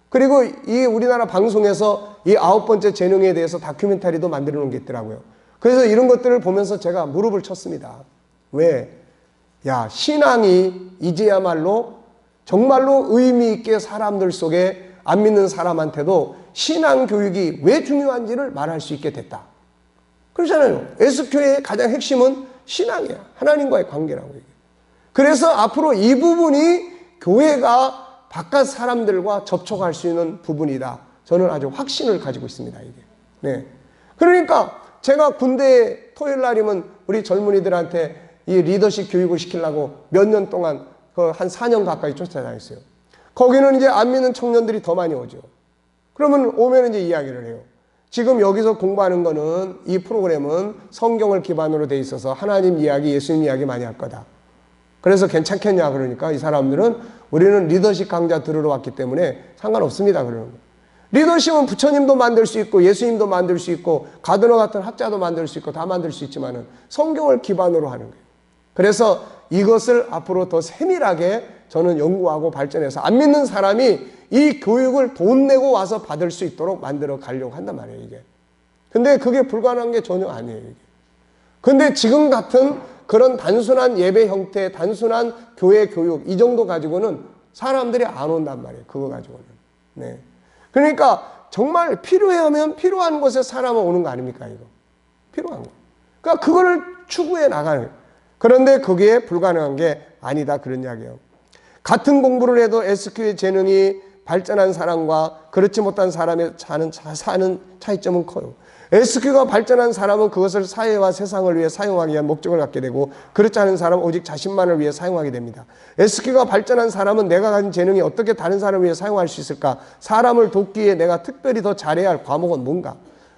그리고 이 우리나라 방송에서 이 9번째 재능에 대해서 다큐멘터리도 만들어 놓은 게 있더라고요. 그래서 이런 것들을 보면서 제가 무릎을 쳤습니다. 왜? 야, 신앙이 이제야말로 정말로 의미 있게 사람들 속에, 안 믿는 사람한테도 신앙 교육이 왜 중요한지를 말할 수 있게 됐다. 그렇잖아요. SQ의 가장 핵심은 신앙이야. 하나님과의 관계라고 얘기해요. 그래서 앞으로 이 부분이 교회가 바깥 사람들과 접촉할 수 있는 부분이다. 저는 아주 확신을 가지고 있습니다, 이게. 네. 그러니까 제가 군대에 토요일 날이면 우리 젊은이들한테 이 리더십 교육을 시키려고 몇 년 동안 한 4년 가까이 쫓아다녔어요. 거기는 이제 안 믿는 청년들이 더 많이 오죠. 그러면 오면 이제 이야기를 해요. 지금 여기서 공부하는 거는, 이 프로그램은 성경을 기반으로 돼 있어서 하나님 이야기, 예수님 이야기 많이 할 거다. 그래서 괜찮겠냐 그러니까 이 사람들은 우리는 리더십 강좌 들으러 왔기 때문에 상관없습니다 그러는 거예요. 리더십은 부처님도 만들 수 있고 예수님도 만들 수 있고 가드너 같은 학자도 만들 수 있고 다 만들 수 있지만은 성경을 기반으로 하는 거예요. 그래서 이것을 앞으로 더 세밀하게 저는 연구하고 발전해서 안 믿는 사람이 이 교육을 돈 내고 와서 받을 수 있도록 만들어 가려고 한단 말이에요, 이게. 근데 그게 불가능한 게 전혀 아니에요, 이게. 근데 지금 같은 그런 단순한 예배 형태, 단순한 교회 교육, 이 정도 가지고는 사람들이 안 온단 말이에요, 그거 가지고는. 네. 그러니까 정말 필요하면 필요한 곳에 사람은 오는 거 아닙니까, 이거? 필요한 거. 그러니까 그거를 추구해 나가는 거예요. 그런데 거기에 불가능한 게 아니다, 그런 이야기예요. 같은 공부를 해도 SQ의 재능이 발전한 사람과 그렇지 못한 사람의 사는 차이점은 커요. SQ가 발전한 사람은 그것을 사회와 세상을 위해 사용하기 위한 목적을 갖게 되고, 그렇지 않은 사람은 오직 자신만을 위해 사용하게 됩니다. SQ가 발전한 사람은 내가 가진 재능이 어떻게 다른 사람을 위해 사용할 수 있을까? 사람을 돕기에 내가 특별히 더 잘해야 할 과목은 뭔가?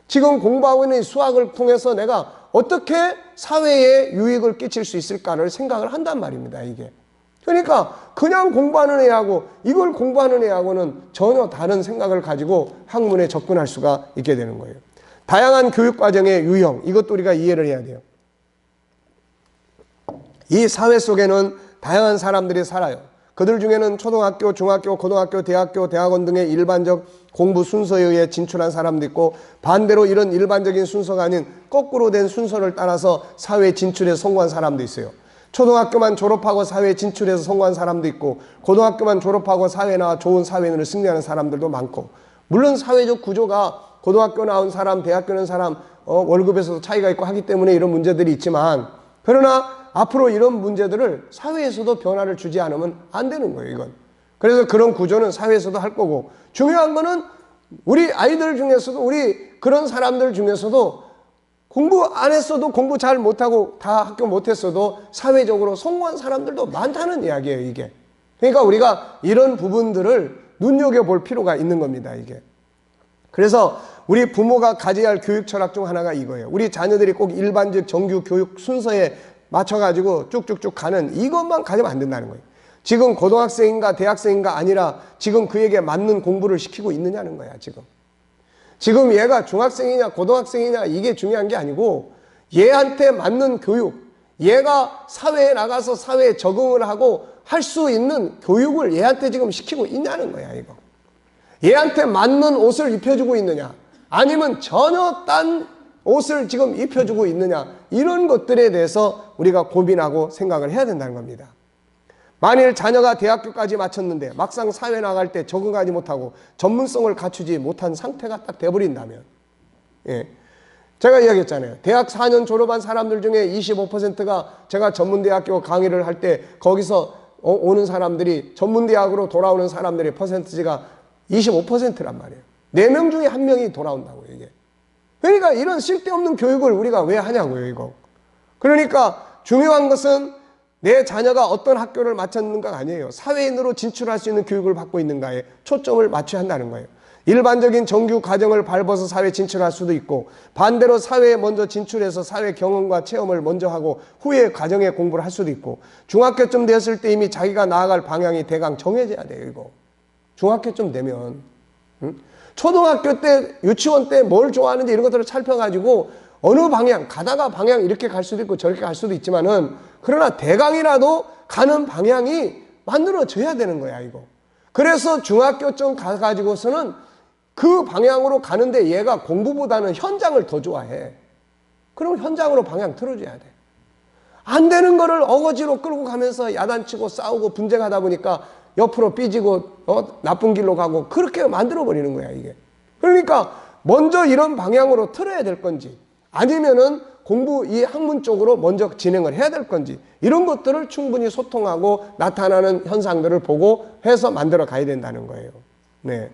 지금 공부하고 있는 수학을 통해서 내가 어떻게 사회에 유익을 끼칠 수 있을까를 생각을 한단 말입니다, 이게. 그러니까 그냥 공부하는 애하고 이걸 공부하는 애하고는 전혀 다른 생각을 가지고 학문에 접근할 수가 있게 되는 거예요. 다양한 교육과정의 유형, 이것도 우리가 이해를 해야 돼요. 이 사회 속에는 다양한 사람들이 살아요. 그들 중에는 초등학교, 중학교, 고등학교, 대학교, 대학원 등의 일반적 공부 순서에 의해 진출한 사람도 있고, 반대로 이런 일반적인 순서가 아닌 거꾸로 된 순서를 따라서 사회에 진출해서 성공한 사람도 있어요. 초등학교만 졸업하고 사회에 진출해서 성공한 사람도 있고, 고등학교만 졸업하고 사회에 나와 좋은 사회인으로 승리하는 사람들도 많고, 물론 사회적 구조가 고등학교 나온 사람, 대학교 나온 사람 월급에서도 차이가 있고 하기 때문에 이런 문제들이 있지만, 그러나 앞으로 이런 문제들을 사회에서도 변화를 주지 않으면 안 되는 거예요, 이건. 그래서 그런 구조는 사회에서도 할 거고, 중요한 거는 우리 아이들 중에서도, 우리 그런 사람들 중에서도 공부 안 했어도, 공부 잘 못하고 다 학교 못했어도 사회적으로 성공한 사람들도 많다는 이야기예요, 이게. 그러니까 우리가 이런 부분들을 눈여겨볼 필요가 있는 겁니다, 이게. 그래서 우리 부모가 가져야 할 교육 철학 중 하나가 이거예요. 우리 자녀들이 꼭 일반적 정규 교육 순서에 맞춰가지고 쭉쭉쭉 가는 이것만 가지면 안 된다는 거예요. 지금 고등학생인가 대학생인가 아니라 지금 그에게 맞는 공부를 시키고 있느냐는 거야, 지금. 지금 얘가 중학생이냐 고등학생이냐 이게 중요한 게 아니고, 얘한테 맞는 교육, 얘가 사회에 나가서 사회에 적응을 하고 할 수 있는 교육을 얘한테 지금 시키고 있냐는 거야, 이거. 얘한테 맞는 옷을 입혀주고 있느냐, 아니면 전혀 딴 옷을 지금 입혀주고 있느냐, 이런 것들에 대해서 우리가 고민하고 생각을 해야 된다는 겁니다. 만일 자녀가 대학교까지 마쳤는데 막상 사회 나갈 때 적응하지 못하고 전문성을 갖추지 못한 상태가 딱 돼버린다면, 예. 제가 이야기했잖아요. 대학 4년 졸업한 사람들 중에 25%가 제가 전문대학교 강의를 할 때 거기서 오는 사람들이, 전문대학으로 돌아오는 사람들의 퍼센티지가 25%란 말이에요. 4명 중에 1명이 돌아온다고요, 이게. 그러니까 이런 쓸데없는 교육을 우리가 왜 하냐고요, 이거. 그러니까 중요한 것은 내 자녀가 어떤 학교를 마쳤는가가 아니에요. 사회인으로 진출할 수 있는 교육을 받고 있는가에 초점을 맞춰야 한다는 거예요. 일반적인 정규 과정을 밟아서 사회에 진출할 수도 있고, 반대로 사회에 먼저 진출해서 사회 경험과 체험을 먼저 하고 후에 과정에 공부를 할 수도 있고, 중학교쯤 됐을 때 이미 자기가 나아갈 방향이 대강 정해져야 돼요, 이거. 중학교쯤 되면. 응? 초등학교 때, 유치원 때 뭘 좋아하는지 이런 것들을 살펴가지고 어느 방향, 가다가 방향 이렇게 갈 수도 있고 저렇게 갈 수도 있지만은, 그러나 대강이라도 가는 방향이 만들어져야 되는 거야, 이거. 그래서 중학교쯤 가가지고서는 그 방향으로 가는데 얘가 공부보다는 현장을 더 좋아해. 그럼 현장으로 방향 틀어줘야 돼. 안 되는 거를 어거지로 끌고 가면서 야단치고 싸우고 분쟁하다 보니까 옆으로 삐지고 나쁜 길로 가고 그렇게 만들어버리는 거야, 이게. 그러니까 먼저 이런 방향으로 틀어야 될 건지, 아니면은 공부 이 학문 쪽으로 먼저 진행을 해야 될 건지, 이런 것들을 충분히 소통하고 나타나는 현상들을 보고 해서 만들어 가야 된다는 거예요. 네.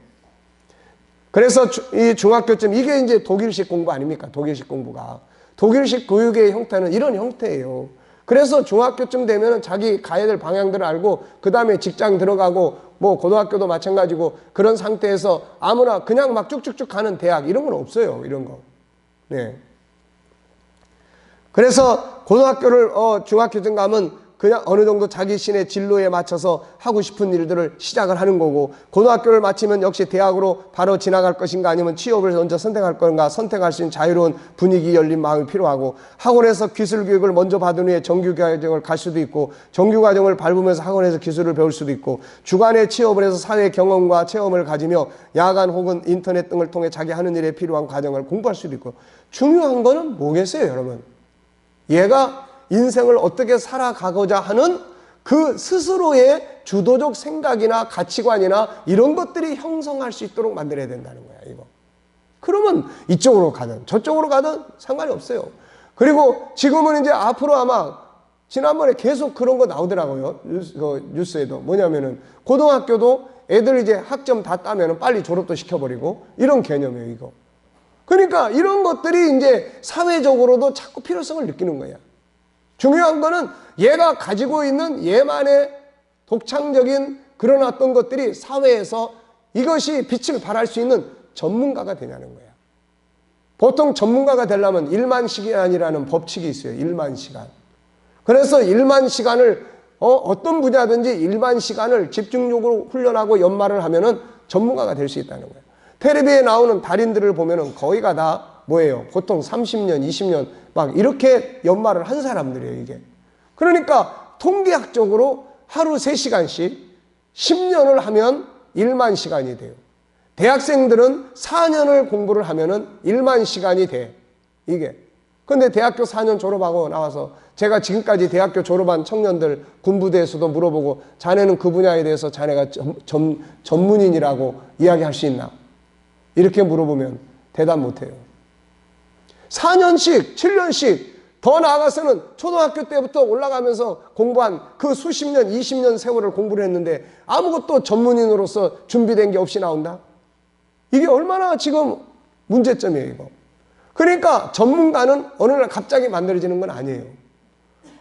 그래서 이 중학교쯤, 이게 이제 독일식 공부 아닙니까? 독일식 공부가. 독일식 교육의 형태는 이런 형태예요. 그래서 중학교쯤 되면 자기 가야 될 방향들을 알고 그 다음에 직장 들어가고, 뭐 고등학교도 마찬가지고, 그런 상태에서 아무나 그냥 막 쭉쭉쭉 가는 대학 이런 건 없어요, 이런 거. 네. 그래서 고등학교를 중학교쯤 가면 그냥 어느 정도 자기 신의 진로에 맞춰서 하고 싶은 일들을 시작을 하는 거고, 고등학교를 마치면 역시 대학으로 바로 지나갈 것인가 아니면 취업을 먼저 선택할 건가, 선택할 수 있는 자유로운 분위기 열린 마음이 필요하고, 학원에서 기술 교육을 먼저 받은 후에 정규 과정을 갈 수도 있고, 정규 과정을 밟으면서 학원에서 기술을 배울 수도 있고, 주간에 취업을 해서 사회 경험과 체험을 가지며 야간 혹은 인터넷 등을 통해 자기 하는 일에 필요한 과정을 공부할 수도 있고. 중요한 거는 뭐겠어요, 여러분? 얘가 인생을 어떻게 살아가고자 하는 그 스스로의 주도적 생각이나 가치관이나 이런 것들이 형성할 수 있도록 만들어야 된다는 거야, 이거. 그러면 이쪽으로 가든 저쪽으로 가든 상관이 없어요. 그리고 지금은 이제 앞으로 아마, 지난번에 계속 그런 거 나오더라고요, 뉴스에도. 뭐냐면은 고등학교도 애들 이제 학점 다 따면은 빨리 졸업도 시켜버리고, 이런 개념이에요, 이거. 그러니까 이런 것들이 이제 사회적으로도 자꾸 필요성을 느끼는 거야. 중요한 거는 얘가 가지고 있는 얘만의 독창적인 그런 어떤 것들이 사회에서 이것이 빛을 발할 수 있는 전문가가 되냐는 거야. 보통 전문가가 되려면 1만 시간이라는 법칙이 있어요. 1만 시간. 그래서 1만 시간을 어떤 분야든지 1만 시간을 집중적으로 훈련하고 연마를 하면은 전문가가 될 수 있다는 거예요. 텔레비에 나오는 달인들을 보면은 거의가 다 뭐예요? 보통 30년, 20년 막 이렇게 연마를 한 사람들이에요, 이게. 그러니까 통계학적으로 하루 3시간씩 10년을 하면 1만 시간이 돼요. 대학생들은 4년을 공부를 하면은 1만 시간이 돼. 이게. 근데 대학교 4년 졸업하고 나와서 제가 지금까지 대학교 졸업한 청년들 군부대에서도 물어보고 자네는 그 분야에 대해서 자네가 전문인이라고 이야기할 수 있나? 이렇게 물어보면 대답 못해요. 4년씩, 7년씩 더 나아가서는 초등학교 때부터 올라가면서 공부한 그 수십 년, 20년 세월을 공부를 했는데 아무것도 전문인으로서 준비된 게 없이 나온다? 이게 얼마나 지금 문제점이에요, 이거. 그러니까 전문가는 어느 날 갑자기 만들어지는 건 아니에요.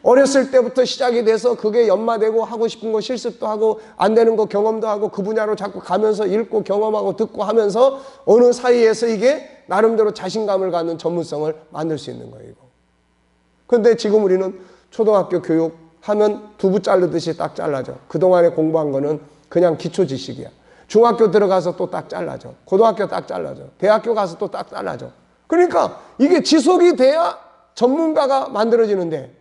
어렸을 때부터 시작이 돼서 그게 연마되고 하고 싶은 거 실습도 하고 안 되는 거 경험도 하고 그 분야로 자꾸 가면서 읽고 경험하고 듣고 하면서 어느 사이에서 이게 나름대로 자신감을 갖는 전문성을 만들 수 있는 거예요, 이거. 근데 지금 우리는 초등학교 교육 하면 두부 자르듯이 딱 잘라져. 그동안에 공부한 거는 그냥 기초 지식이야. 중학교 들어가서 또 딱 잘라져. 고등학교 딱 잘라져. 대학교 가서 또 딱 잘라져. 그러니까 이게 지속이 돼야 전문가가 만들어지는데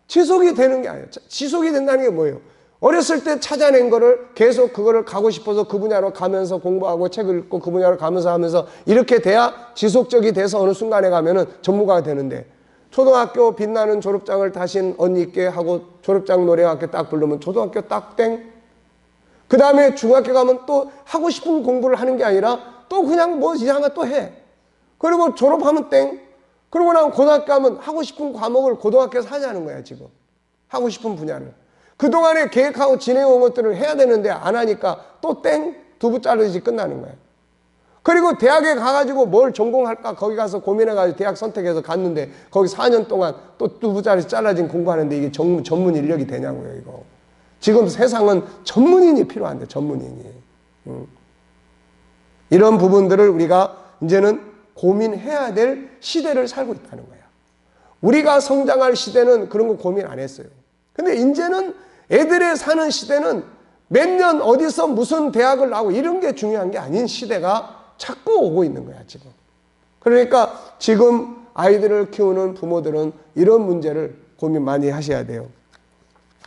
지속이 되는 게 아니에요. 지속이 된다는 게 뭐예요? 어렸을 때 찾아낸 거를 계속 그거를 가고 싶어서 그 분야로 가면서 공부하고 책을 읽고 그 분야로 가면서 하면서 이렇게 돼야 지속적이 돼서 어느 순간에 가면은 전문가가 되는데 초등학교 빛나는 졸업장을 다신 언니께 하고 졸업장 노래와 함께 딱 부르면 초등학교 딱 땡. 그 다음에 중학교 가면 또 하고 싶은 공부를 하는 게 아니라 또 그냥 뭐 이상한 거 또 해. 그리고 졸업하면 땡. 그러고 나면 고등학교 가면 하고 싶은 과목을 고등학교에서 하자는 거야, 지금. 하고 싶은 분야를. 그동안에 계획하고 진행한 것들을 해야 되는데 안 하니까 또 땡. 두부 자르듯이 끝나는 거야. 그리고 대학에 가가지고 뭘 전공할까 거기 가서 고민해가지고 대학 선택해서 갔는데 거기 4년 동안 또 두부 자르듯이 잘라진 공부하는데 이게 전문 인력이 되냐고요, 이거. 지금 세상은 전문인이 필요한데, 전문인이. 이런 부분들을 우리가 이제는 고민해야 될 시대를 살고 있다는 거야. 우리가 성장할 시대는 그런 거 고민 안 했어요. 근데 이제는 애들의 사는 시대는 몇 년 어디서 무슨 대학을 나오고 이런 게 중요한 게 아닌 시대가 자꾸 오고 있는 거야, 지금. 그러니까 지금 아이들을 키우는 부모들은 이런 문제를 고민 많이 하셔야 돼요.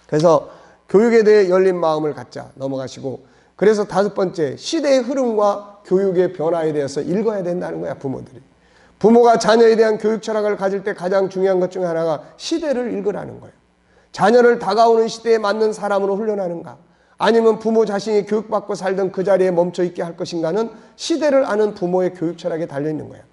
그래서 교육에 대해 열린 마음을 갖자 넘어가시고, 그래서 5번째, 시대의 흐름과 교육의 변화에 대해서 읽어야 된다는 거야, 부모들이. 부모가 자녀에 대한 교육 철학을 가질 때 가장 중요한 것 중에 하나가 시대를 읽으라는 거예요. 자녀를 다가오는 시대에 맞는 사람으로 훈련하는가, 아니면 부모 자신이 교육받고 살던 그 자리에 멈춰 있게 할 것인가는 시대를 아는 부모의 교육 철학에 달려있는 거예요.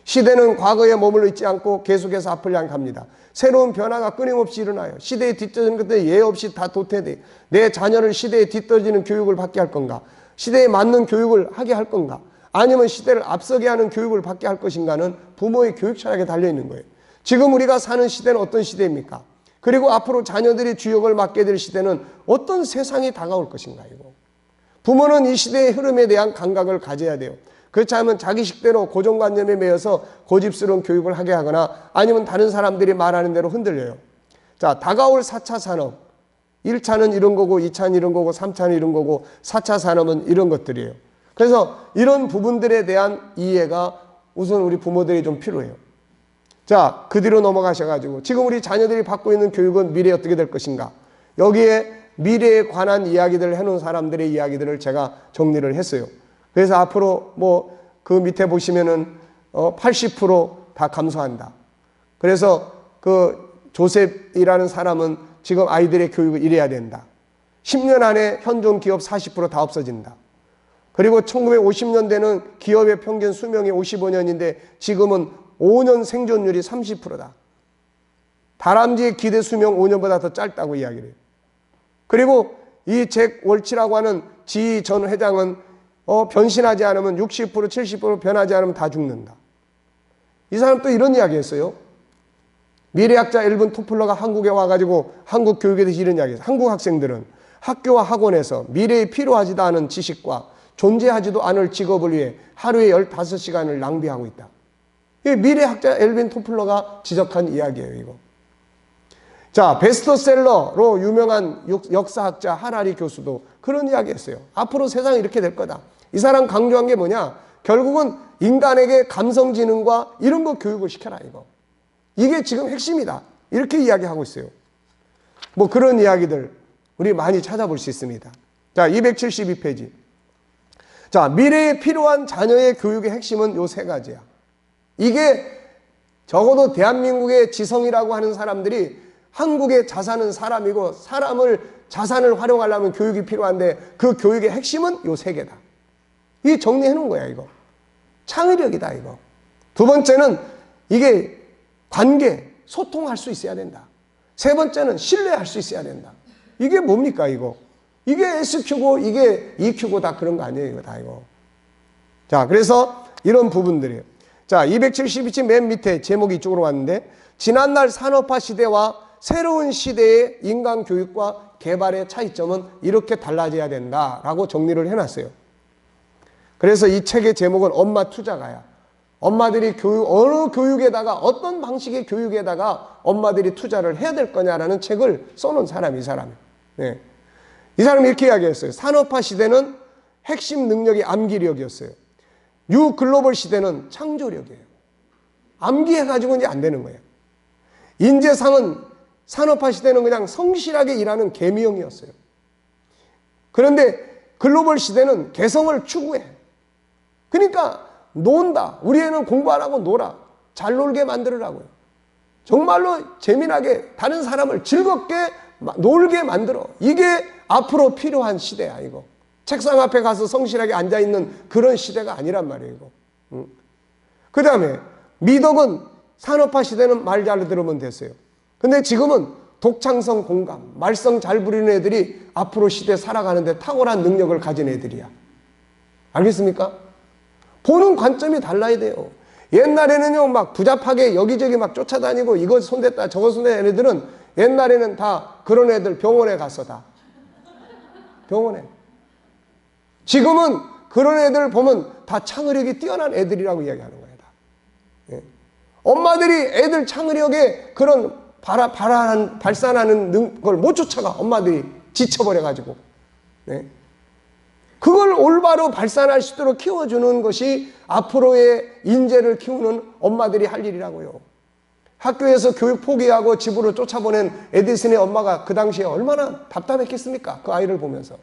시대는 과거에 머물러 있지 않고 계속해서 앞을 향해 갑니다. 새로운 변화가 끊임없이 일어나요. 시대에 뒤떨어지는 것들 예 없이 다 도태돼요. 내 자녀를 시대에 뒤떨어지는 교육을 받게 할 건가, 시대에 맞는 교육을 하게 할 건가, 아니면 시대를 앞서게 하는 교육을 받게 할 것인가는 부모의 교육 철학에 달려있는 거예요. 지금 우리가 사는 시대는 어떤 시대입니까? 그리고 앞으로 자녀들이 주역을 맡게 될 시대는 어떤 세상이 다가올 것인가, 이거. 부모는 이 시대의 흐름에 대한 감각을 가져야 돼요. 그렇지 않으면 자기 식대로 고정관념에 매여서 고집스러운 교육을 하게 하거나 아니면 다른 사람들이 말하는 대로 흔들려요. 자, 다가올 4차 산업. 1차는 이런 거고 2차는 이런 거고 3차는 이런 거고 4차 산업은 이런 것들이에요. 그래서 이런 부분들에 대한 이해가 우선 우리 부모들이 좀 필요해요. 자, 그 뒤로 넘어가셔가지고 지금 우리 자녀들이 받고 있는 교육은 미래에 어떻게 될 것인가. 여기에 미래에 관한 이야기들을 해놓은 사람들의 이야기들을 제가 정리를 했어요. 그래서 앞으로 뭐 그 밑에 보시면은 80% 다 감소한다. 그래서 그 조셉이라는 사람은 지금 아이들의 교육을 이래야 된다. 10년 안에 현존 기업 40% 다 없어진다. 그리고 1950년대는 기업의 평균 수명이 55년인데 지금은 5년 생존율이 30%다. 다람쥐의 기대 수명 5년보다 더 짧다고 이야기를 해요. 그리고 이 잭 월치라고 하는 지 전 회장은 변신하지 않으면 60% 70% 변하지 않으면 다 죽는다. 이 사람 또 이런 이야기 했어요. 미래학자 엘빈 토플러가 한국에 와가지고 한국 교육에 대해서 이런 이야기 했어요. 한국 학생들은 학교와 학원에서 미래에 필요하지도 않은 지식과 존재하지도 않을 직업을 위해 하루에 15시간을 낭비하고 있다. 이게 미래학자 엘빈 토플러가 지적한 이야기예요, 이거. 자, 베스트셀러로 유명한 역사학자 하라리 교수도 그런 이야기 했어요. 앞으로 세상이 이렇게 될 거다. 이 사람 강조한 게 뭐냐? 결국은 인간에게 감성지능과 이런 거 교육을 시켜라, 이거. 이게 지금 핵심이다. 이렇게 이야기하고 있어요. 뭐 그런 이야기들 우리 많이 찾아볼 수 있습니다. 자, 272페이지. 자, 미래에 필요한 자녀의 교육의 핵심은 요 세 가지야. 이게 적어도 대한민국의 지성이라고 하는 사람들이 한국의 자산은 사람이고 자산을 활용하려면 교육이 필요한데 그 교육의 핵심은 요 세 개다. 이게 정리해 놓은 거야, 이거. 창의력이다, 이거. 두 번째는 이게 관계, 소통할 수 있어야 된다. 세 번째는 신뢰할 수 있어야 된다. 이게 뭡니까, 이거? 이게 SQ고 이게 EQ고 다 그런 거 아니에요, 이거 다 이거. 자, 그래서 이런 부분들이에요. 자, 272쪽 맨 밑에 제목이 이쪽으로 왔는데, 지난날 산업화 시대와 새로운 시대의 인간 교육과 개발의 차이점은 이렇게 달라져야 된다라고 정리를 해놨어요. 그래서 이 책의 제목은 엄마 투자가야. 엄마들이 어느 교육에다가 어떤 방식의 교육에다가 엄마들이 투자를 해야 될 거냐라는 책을 써놓은 사람이 이 사람이에요. 네. 이 사람이 이렇게 이야기했어요. 산업화 시대는 핵심 능력이 암기력이었어요. 뉴 글로벌 시대는 창조력이에요. 암기해가지고 이제 안 되는 거예요. 인재상은 산업화 시대는 그냥 성실하게 일하는 개미형이었어요. 그런데 글로벌 시대는 개성을 추구해. 그러니까 논다. 우리 애는 공부 안 하고 놀아. 잘 놀게 만들으라고요. 정말로 재미나게 다른 사람을 즐겁게 놀게 만들어. 이게 앞으로 필요한 시대야, 이거. 책상 앞에 가서 성실하게 앉아있는 그런 시대가 아니란 말이에요, 이거. 그 다음에 미덕은 산업화 시대는 말 잘 들으면 됐어요. 근데 지금은 독창성 공감, 말썽 잘 부리는 애들이 앞으로 시대 살아가는데 탁월한 능력을 가진 애들이야. 알겠습니까? 보는 관점이 달라야 돼요. 옛날에는요, 막 부잡하게 여기저기 막 쫓아다니고 이거 손댔다 저거 손댔다 애들은 옛날에는 다 그런 애들 병원에 갔어, 다. 병원에. 지금은 그런 애들 보면 다 창의력이 뛰어난 애들이라고 이야기하는 거예요, 다. 예. 엄마들이 애들 창의력에 그런 발산하는 걸 못 쫓아가. 엄마들이 지쳐버려가지고. 예. 그걸 올바로 발산할 수 있도록 키워주는 것이 앞으로의 인재를 키우는 엄마들이 할 일이라고요. 학교에서 교육 포기하고 집으로 쫓아보낸 에디슨의 엄마가 그 당시에 얼마나 답답했겠습니까? 그 아이를 보면서.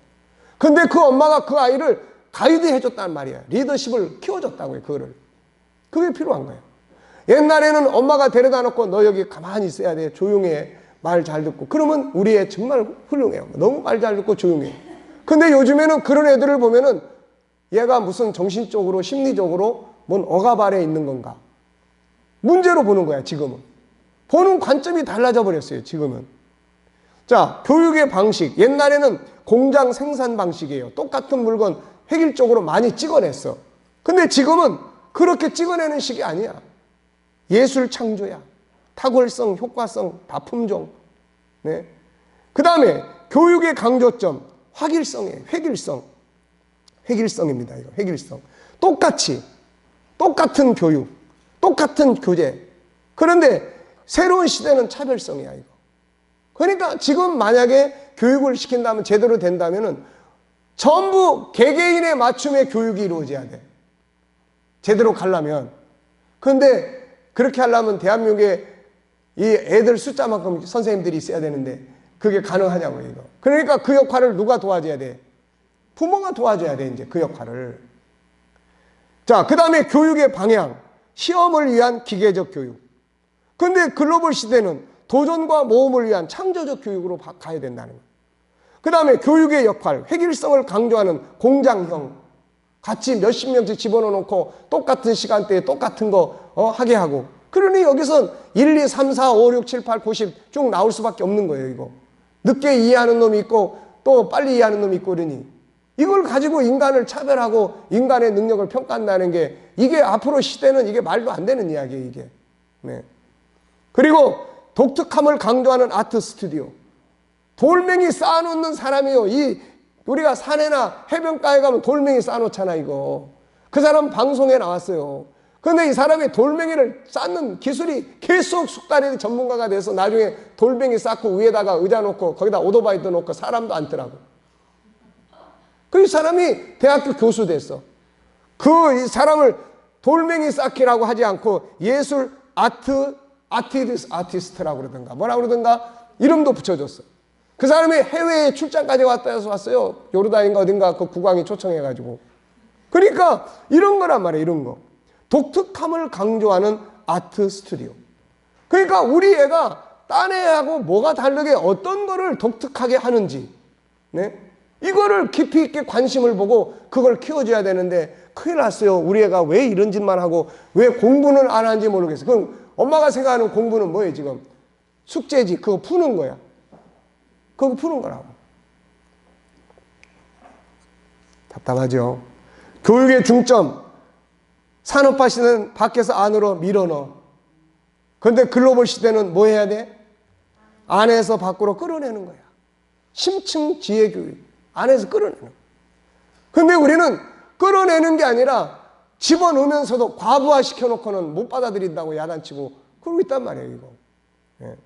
근데 그 엄마가 그 아이를 가이드 해줬단 말이에요. 리더십을 키워줬다고요, 그거를. 그게 필요한 거예요. 옛날에는 엄마가 데려다 놓고 너 여기 가만히 있어야 돼. 조용해. 말 잘 듣고. 그러면 우리 애 정말 훌륭해요. 너무 말 잘 듣고 조용해. 근데 요즘에는 그런 애들을 보면은 얘가 무슨 정신적으로 심리적으로 뭔 억압 아래에 있는 건가. 문제로 보는 거야, 지금은. 보는 관점이 달라져 버렸어요, 지금은. 자, 교육의 방식. 옛날에는 공장 생산 방식이에요. 똑같은 물건 획일적으로 많이 찍어냈어. 근데 지금은 그렇게 찍어내는 식이 아니야. 예술 창조야. 탁월성, 효과성, 다품종. 네. 그 다음에 교육의 강조점. 확일성이에요. 획일성입니다. 이거 획일성. 똑같은 교육, 똑같은 교재. 그런데 새로운 시대는 차별성이야, 이거. 그러니까 지금 만약에 교육을 시킨다면 제대로 된다면은 전부 개개인의 맞춤의 교육이 이루어져야 돼. 제대로 가려면. 그런데 그렇게 하려면 대한민국에 이 애들 숫자만큼 선생님들이 있어야 되는데 그게 가능하냐고, 이거. 그러니까 그 역할을 누가 도와줘야 돼? 부모가 도와줘야 돼, 이제 그 역할을. 자, 그 다음에 교육의 방향. 시험을 위한 기계적 교육. 근데 글로벌 시대는 도전과 모험을 위한 창조적 교육으로 가야 된다는 거예요. 그 다음에 교육의 역할. 획일성을 강조하는 공장형. 같이 몇십 명씩 집어넣어놓고 똑같은 시간대에 똑같은 거 하게 하고. 그러니 여기선 1, 2, 3, 4, 5, 6, 7, 8, 9, 10 쭉 나올 수밖에 없는 거예요, 이거. 늦게 이해하는 놈이 있고 또 빨리 이해하는 놈이 있고 그러니. 이걸 가지고 인간을 차별하고 인간의 능력을 평가한다는 게 이게 앞으로 시대는 이게 말도 안 되는 이야기예요, 이게. 네. 그리고 독특함을 강조하는 아트 스튜디오. 돌멩이 쌓아놓는 사람이요. 우리가 산에나 해변가에 가면 돌멩이 쌓아놓잖아, 이거. 그 사람 방송에 나왔어요. 그런데 이 사람이 돌멩이를 쌓는 기술이 계속 숙달해서 전문가가 돼서 나중에 돌멩이 쌓고 위에다가 의자 놓고 거기다 오토바이도 놓고 사람도 앉더라고. 그 사람이 대학교 교수 됐어. 이 사람을 돌멩이 쌓기라고 하지 않고 예술 아티스트라고 그러던가 뭐라고 그러던가 이름도 붙여줬어. 그 사람이 해외에 출장까지 왔어요. 요르단인가 어딘가 그 국왕이 초청해가지고. 그러니까 이런 거란 말이에요. 이런 거. 독특함을 강조하는 아트 스튜디오. 그러니까 우리 애가 딴 애하고 뭐가 다르게 어떤 거를 독특하게 하는지, 네? 이거를 깊이 있게 관심을 보고 그걸 키워줘야 되는데 큰일 났어요. 우리 애가 왜 이런 짓만 하고 왜 공부는 안 하는지 모르겠어요. 그럼 엄마가 생각하는 공부는 뭐예요 지금? 숙제지. 그거 푸는 거야. 그거 푸는 거라고. 답답하죠. 교육의 중점. 산업화 시대는 밖에서 안으로 밀어넣어. 그런데 글로벌 시대는 뭐 해야 돼? 안에서 밖으로 끌어내는 거야. 심층 지혜 교육. 안에서 끌어내는 거야. 그런데 우리는 끌어내는 게 아니라 집어넣으면서도 과부하 시켜놓고는 못 받아들인다고 야단치고 그러고 있단 말이에요, 이거. 예.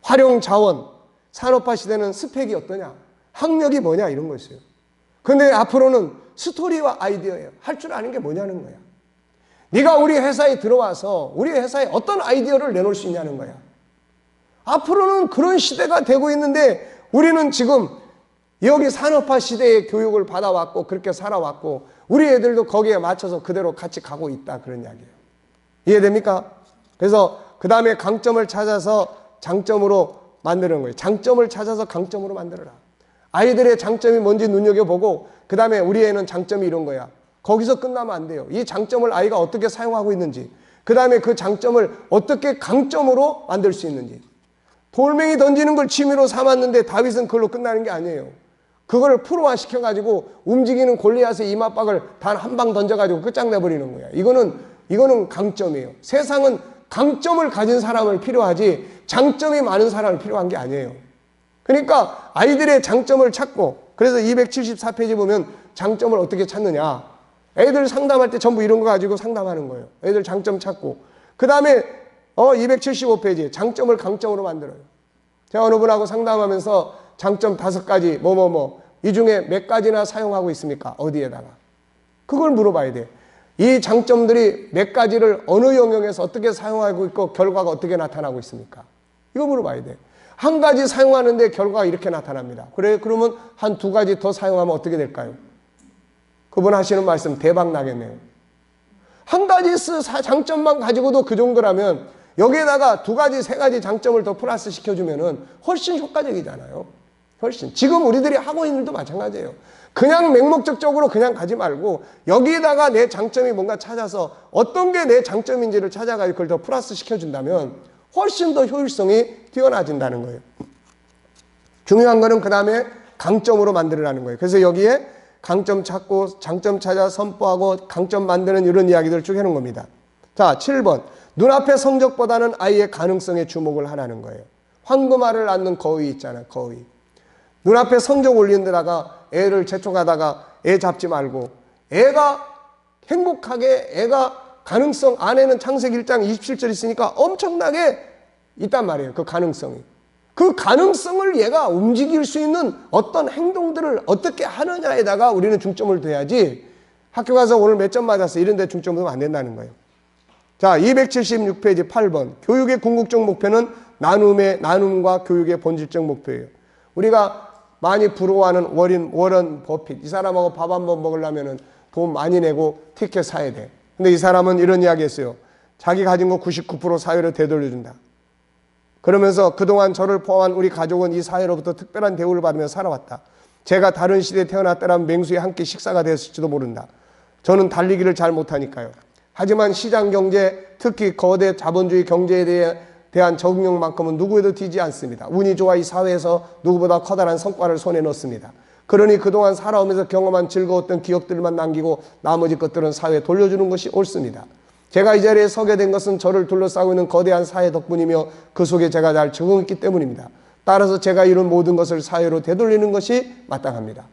활용 자원. 산업화 시대는 스펙이 어떠냐? 학력이 뭐냐? 이런 거 있어요. 그런데 앞으로는 스토리와 아이디어예요. 할 줄 아는 게 뭐냐는 거야. 네가 우리 회사에 들어와서 우리 회사에 어떤 아이디어를 내놓을 수 있냐는 거야. 앞으로는 그런 시대가 되고 있는데 우리는 지금 여기 산업화 시대의 교육을 받아왔고 그렇게 살아왔고 우리 애들도 거기에 맞춰서 그대로 같이 가고 있다. 그런 이야기예요. 이해됩니까? 그래서 그 다음에 강점을 찾아서 장점으로 만드는 거예요. 장점을 찾아서 강점으로 만들어라. 아이들의 장점이 뭔지 눈여겨보고 그 다음에 우리 애는 장점이 이런 거야. 거기서 끝나면 안 돼요. 이 장점을 아이가 어떻게 사용하고 있는지, 그 다음에 그 장점을 어떻게 강점으로 만들 수 있는지. 돌멩이 던지는 걸 취미로 삼았는데 다윗은 그걸로 끝나는 게 아니에요. 그걸 프로화 시켜가지고 움직이는 골리앗의 이마박을 단 한 방 던져가지고 끝장내버리는 거야. 이거는 강점이에요. 세상은 강점을 가진 사람을 필요하지 장점이 많은 사람을 필요한 게 아니에요. 그러니까 아이들의 장점을 찾고, 그래서 274페이지 보면 장점을 어떻게 찾느냐. 애들 상담할 때 전부 이런 거 가지고 상담하는 거예요. 애들 장점 찾고. 그 다음에 275페이지 장점을 강점으로 만들어요. 제가 어느 분하고 상담하면서 장점 5가지 이 중에 몇 가지나 사용하고 있습니까? 어디에다가? 그걸 물어봐야 돼. 이 장점들이 몇 가지를 어느 영역에서 어떻게 사용하고 있고 결과가 어떻게 나타나고 있습니까? 이거 물어봐야 돼. 한 가지 사용하는데 결과가 이렇게 나타납니다. 그러면 한 2가지 더 사용하면 어떻게 될까요? 그분 하시는 말씀 대박 나겠네요. 한 가지 장점만 가지고도 그 정도라면 여기에다가 2가지, 3가지 장점을 더 플러스 시켜주면은 훨씬 효과적이잖아요. 훨씬. 지금 우리들이 하고 있는 일도 마찬가지예요. 그냥 맹목적으로 그냥 가지 말고 여기에다가 내 장점이 뭔가 찾아서 어떤 게 내 장점인지를 찾아가지고 그걸 더 플러스 시켜준다면 훨씬 더 효율성이 뛰어나진다는 거예요. 중요한 거는 그 다음에 강점으로 만들어라는 거예요. 그래서 여기에 강점 찾고 장점 찾아 선포하고 강점 만드는 이런 이야기들을 쭉 해놓은 겁니다. 자, 7번. 눈앞의 성적보다는 아이의 가능성에 주목을 하라는 거예요. 황금알을 낳는 거위 있잖아요. 거위. 눈앞에 성적 올리는 데다가 애를 재촉하다가 애 잡지 말고 애가 행복하게 애가 가능성 안에는 창세기 1장 27절 있으니까 엄청나게 있단 말이에요. 그 가능성이. 그 가능성을 얘가 움직일 수 있는 어떤 행동들을 어떻게 하느냐에다가 우리는 중점을 둬야지 학교 가서 오늘 몇 점 맞았어 이런 데 중점을 두면 안 된다는 거예요. 자, 276페이지 8번. 교육의 궁극적 목표는 나눔과 교육의 본질적 목표예요. 우리가 많이 부러워하는 워런 버핏. 이 사람하고 밥 한번 먹으려면 돈 많이 내고 티켓 사야 돼. 근데 이 사람은 이런 이야기 했어요. 자기 가진 거 99% 사회로 되돌려준다. 그러면서 그동안 저를 포함한 우리 가족은 이 사회로부터 특별한 대우를 받으며 살아왔다. 제가 다른 시대에 태어났더라면 맹수에 함께 식사가 되었을지도 모른다. 저는 달리기를 잘 못하니까요. 하지만 시장 경제, 특히 거대 자본주의 경제에 대한 적응력만큼은 누구에도 뒤지 않습니다. 운이 좋아 이 사회에서 누구보다 커다란 성과를 손에 넣습니다. 그러니 그동안 살아오면서 경험한 즐거웠던 기억들만 남기고 나머지 것들은 사회에 돌려주는 것이 옳습니다. 제가 이 자리에 서게 된 것은 저를 둘러싸고 있는 거대한 사회 덕분이며 그 속에 제가 잘 적응했기 때문입니다. 따라서 제가 이룬 모든 것을 사회로 되돌리는 것이 마땅합니다.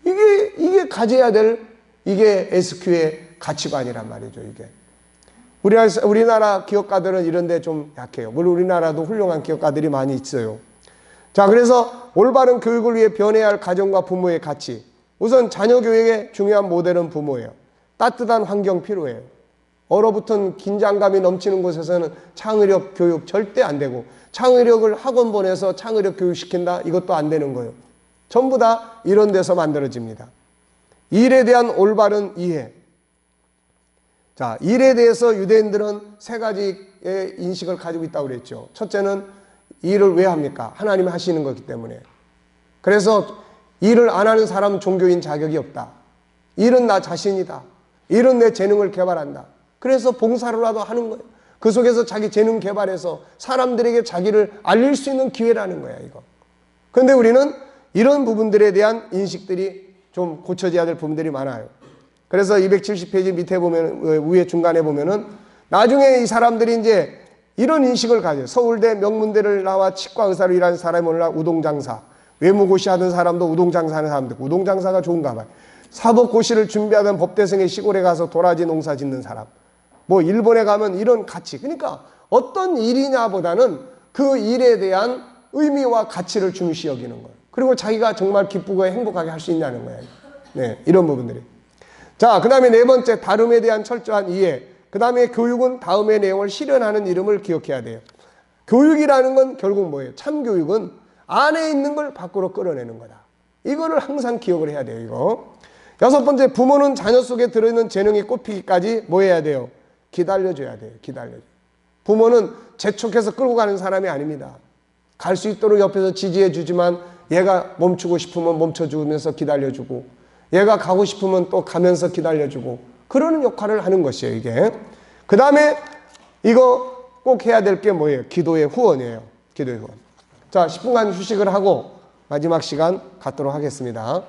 이게 가져야 될 이게 SQ의 가치관이란 말이죠. 이게 우리나라 기업가들은 이런데 좀 약해요. 물론 우리나라도 훌륭한 기업가들이 많이 있어요. 자, 그래서 올바른 교육을 위해 변해야 할 가정과 부모의 가치. 우선 자녀 교육의 중요한 모델은 부모예요. 따뜻한 환경 필요해요. 얼어붙은 긴장감이 넘치는 곳에서는 창의력 교육 절대 안 되고, 창의력을 학원 보내서 창의력 교육시킨다? 이것도 안 되는 거예요. 전부 다 이런 데서 만들어집니다. 일에 대한 올바른 이해. 자, 일에 대해서 유대인들은 세 가지의 인식을 가지고 있다고 그랬죠. 첫째는 일을 왜 합니까? 하나님이 하시는 거기 때문에. 그래서 일을 안 하는 사람은 종교인 자격이 없다. 일은 나 자신이다. 일은 내 재능을 개발한다. 그래서 봉사로라도 하는 거예요. 그 속에서 자기 재능 개발해서 사람들에게 자기를 알릴 수 있는 기회라는 거야, 이거. 그런데 우리는 이런 부분들에 대한 인식들이 좀 고쳐져야 될 부분들이 많아요. 그래서 270페이지 밑에 보면, 위에 중간에 보면은 나중에 이 사람들이 이제 이런 인식을 가져요. 서울대 명문대를 나와 치과 의사로 일하는 사람이 오늘날 우동장사, 외무고시 하던 사람도 우동장사 하는 사람도 있고, 우동장사가 좋은가 봐요. 사법고시를 준비하던 법대생의 시골에 가서 도라지 농사 짓는 사람, 뭐 일본에 가면 이런 가치, 그러니까 어떤 일이냐보다는 그 일에 대한 의미와 가치를 중시 여기는 거예요. 그리고 자기가 정말 기쁘고 행복하게 할 수 있냐는 거예요. 네, 이런 부분들이. 자, 그 다음에 네 번째, 다름에 대한 철저한 이해. 그 다음에 교육은 다음의 내용을 실현하는 이름을 기억해야 돼요. 교육이라는 건 결국 뭐예요? 참교육은 안에 있는 걸 밖으로 끌어내는 거다. 이거를 항상 기억을 해야 돼요, 이거. 여섯 번째, 부모는 자녀 속에 들어있는 재능이 꼽히기까지 뭐 해야 돼요? 기다려줘야 돼요, 기다려줘. 부모는 재촉해서 끌고 가는 사람이 아닙니다. 갈 수 있도록 옆에서 지지해 주지만 얘가 멈추고 싶으면 멈춰주면서 기다려주고, 얘가 가고 싶으면 또 가면서 기다려주고, 그러는 역할을 하는 것이에요, 이게. 그 다음에 이거 꼭 해야 될 게 뭐예요? 기도의 후원이에요. 기도의 후원. 자, 10분간 휴식을 하고 마지막 시간 갖도록 하겠습니다.